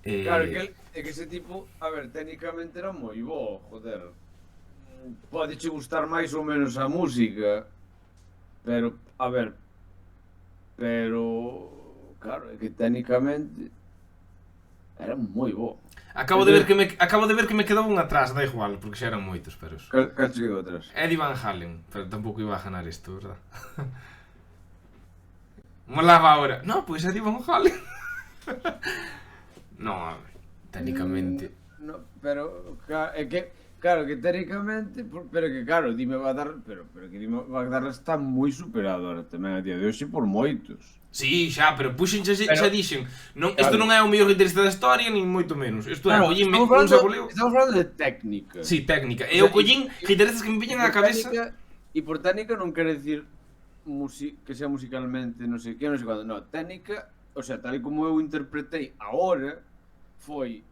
Claro, é que ese tipo, a ver, técnicamente era moi bo, joder. Podeche gustar máis ou menos a música, pero, a ver, claro, é que técnicamente era moi bo. Acabo de ver que me quedou un atrás, da igual, porque xa eran moitos, pero eso. Cal che quedou atrás? Eddie Van Halen, pero tampouco iba a ganar isto, verdad? Molaba ahora. No, pues Eddie Van Halen. No, a ver, técnicamente. No, pero é que claro, que técnicamente, pero que claro, Dime Bagdad, pero que Dime Bagdad está moi superado ahora tamén a día de hoxe por moitos. Sí, xa, pero puxen xa dixen. Non, isto Claro. non é o mellor guitarrista da historia, nin moito menos. Isto é, Claro, collínme un saboleo. estamos falando de técnica. Sí, técnica. O E sea, eu collín guitarristas que me viñan á cabeza. E por técnica non quere decir que sea musicalmente, non sei que, non sei cando, no, técnica, o sea, tal e como eu interpretei agora, foi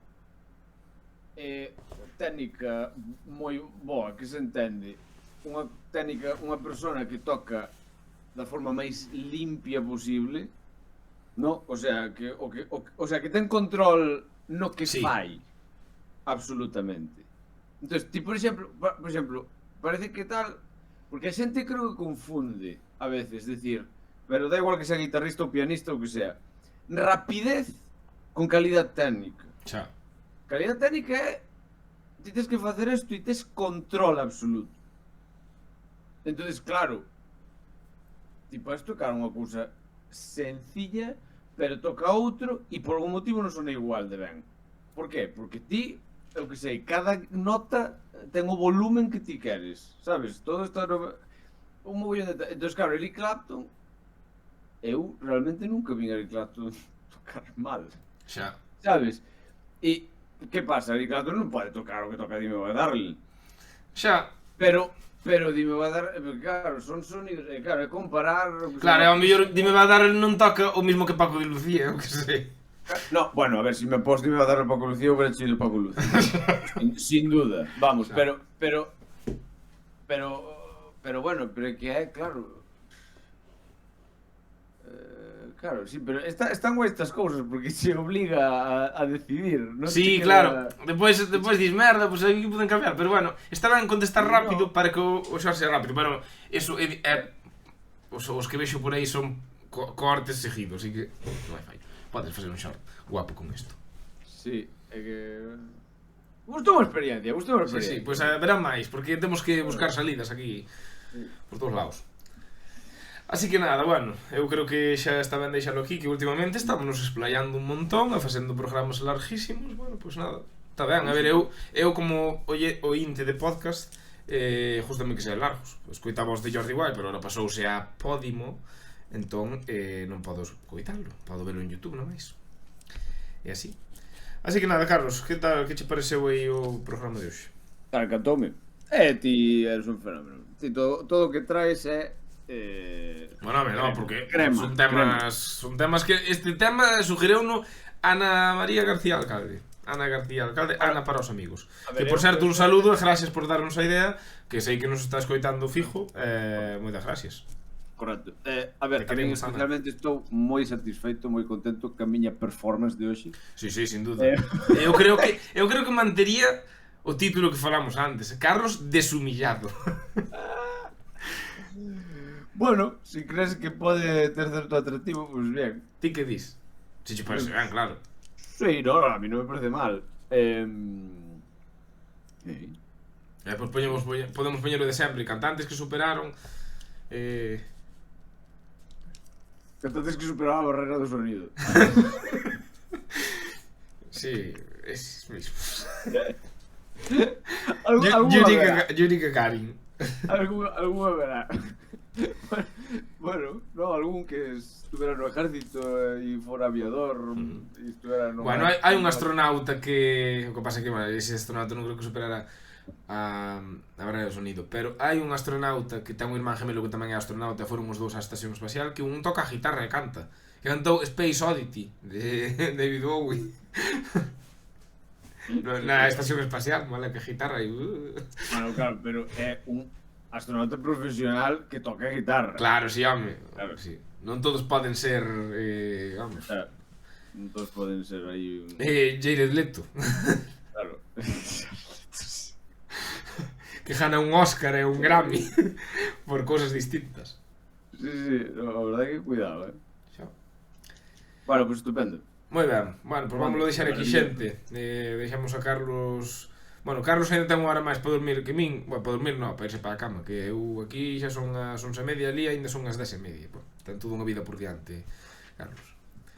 técnica moi boa, que se entende, unha técnica, unha persona que toca da forma máis limpia posible, no? O sea, que ten control no que Sí. fai, absolutamente. Entonces, ti, por exemplo, parece que tal, porque a xente creo que confunde a veces, decir, pero da igual que sea guitarrista ou pianista ou que sea, rapidez con calidad técnica. Xa. Calidad técnica é ti tens que facer isto e tes control absoluto. Entonces, claro, ti podes tocar unha cousa sencilla, pero toca outro e por algún motivo non sona igual de ben. Por qué? Porque ti, eu que sei, cada nota ten o volumen que ti queres, sabes? Todo está un mogollón de... Entón, claro, Eric Clapton, eu realmente nunca vin a Eric Clapton tocar mal, Xa. sabes? E que pasa? Eric Clapton non pode tocar o que toca Dime Bagdad, Xa. pero Dime Bagdad, claro, son sonidos, claro, é comparar... o que Claro, sea- ao mellor Dime Bagdad non toca o mismo que Paco de Lucía, eu que sei. No, bueno, a ver, si me pos Dime Bagdad o Paco Lucía, hubiera sido Paco Lucía. sin duda, vamos, pero bueno, pero é que é, claro... Claro, sí, pero están guai estas cousas porque se obliga a decidir, non? Sí, te claro. queda- Despois dis merda, pois aí poden cambiar, pero bueno, está ben contestar No. rápido para que o xor sea rápido, pero eso os que vexo por aí son cortes seguidos, así que non hai fallo. Podes facer un short guapo con isto. Sí, é que... Gustou a experiencia, gustou a Sí, experiencia. sí, pois verán máis, porque temos que buscar salidas aquí por todos lados. Así que nada, bueno, eu creo que xa está ben deixalo aquí, que últimamente estamos nos explayando un montón, e facendo programas larguísimos, bueno, pois nada, está ben, a ver, eu como ointe de podcast, justamente que sean largos, escoitaba os de Jordi Wild, pero ahora pasouse a Podimo, entón non podo escoitalo, podo verlo en YouTube, non máis. E así. Así que nada, Carlos, que tal, que che pareceu aí o programa de hoxe? Claro, encantoume. Ti eres un fenómeno. Ti todo o que traes é... Bueno, no, porque crema, son temas que este tema sugeriuno Ana María García Alcalde. Ana para os amigos. A Que ver, por eu- certo, un saludo e gracias por darnos a idea, que sei que nos está escoitando fijo, moitas gracias. Correcto. A ver, Te tamén queremos, Ana. especialmente estou moi satisfeito, moi contento ca miña performance de hoxe. Sí, sin duda. Eu creo que mantería o título que falamos antes, Carlos Deshumillado. Bueno, si crees que pode ter certo atractivo, pues bien. Ti que dis? Se che parece ben, claro. Sí, no, a mí non me parece mal. Pois podemos poñelo de sempre, cantantes que superaron Entonces que superaba a barrera do sonido. sí, es mismos. Alguna verá. Yuri Gagarin. Alguna verá. Bueno, no, algún que estuviera no ejército e fora aviador e estuviera no... Bueno, hai un astronauta que... O que pasa que, bueno, ese astronauta non creo que superara a barreira do sonido, pero hai un astronauta que ten un irmán gemelo que tamén é astronauta, foron os dous á estación espacial, que un toca a guitarra e canta, que cantou Space Oddity de David Bowie na estación espacial, vale, que guitarra e... Bueno, claro, pero é un astronauta profesional que toca a guitarra. Claro, si, home, Claro. sí. Non todos poden ser, vamos, Non todos poden ser aí... Jared Leto, Claro. que gana un Oscar e un Grammy por cousas distintas. Sí, a verdade que cuidado, Xa. Bueno, pues estupendo. Moi ben, bueno, pois vámoslo deixar aquí, xente. Deixamos a Carlos... Bueno, Carlos ainda ten unha hora máis para dormir que min. Bueno, para dormir non, para irse para a cama, que eu aquí xa son as 11:30 ali, ainda son as 10:30. Bueno, ten toda unha vida por diante, Carlos.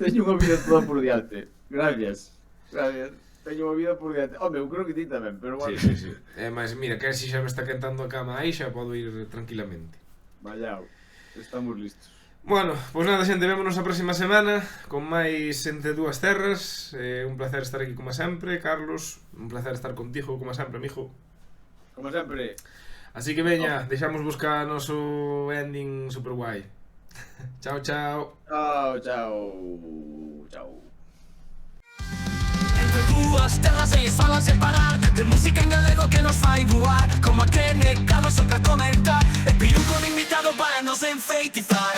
Teño unha vida toda por diante. Gracias. Teño unha vida por diante. Home, eu creo que ti tamén, pero bueno. Sí. Mas mira, que si xa me está quentando a cama aí, xa podo ir tranquilamente. Vayao, estamos listos. Bueno, pois nada, xente, vémonos a próxima semana con máis Entre Dúas Terras. Un placer estar aquí como sempre, Carlos. Un placer estar contigo como sempre, mijo. Como sempre. Así que veña, deixamos buscar noso ending super guai. Chao, chao. Chao. Entre dúas terras se falan separar de música en galego que nos fai voar. Como a que negamos outra comentar. E pido con invitado para nos enfeitizar.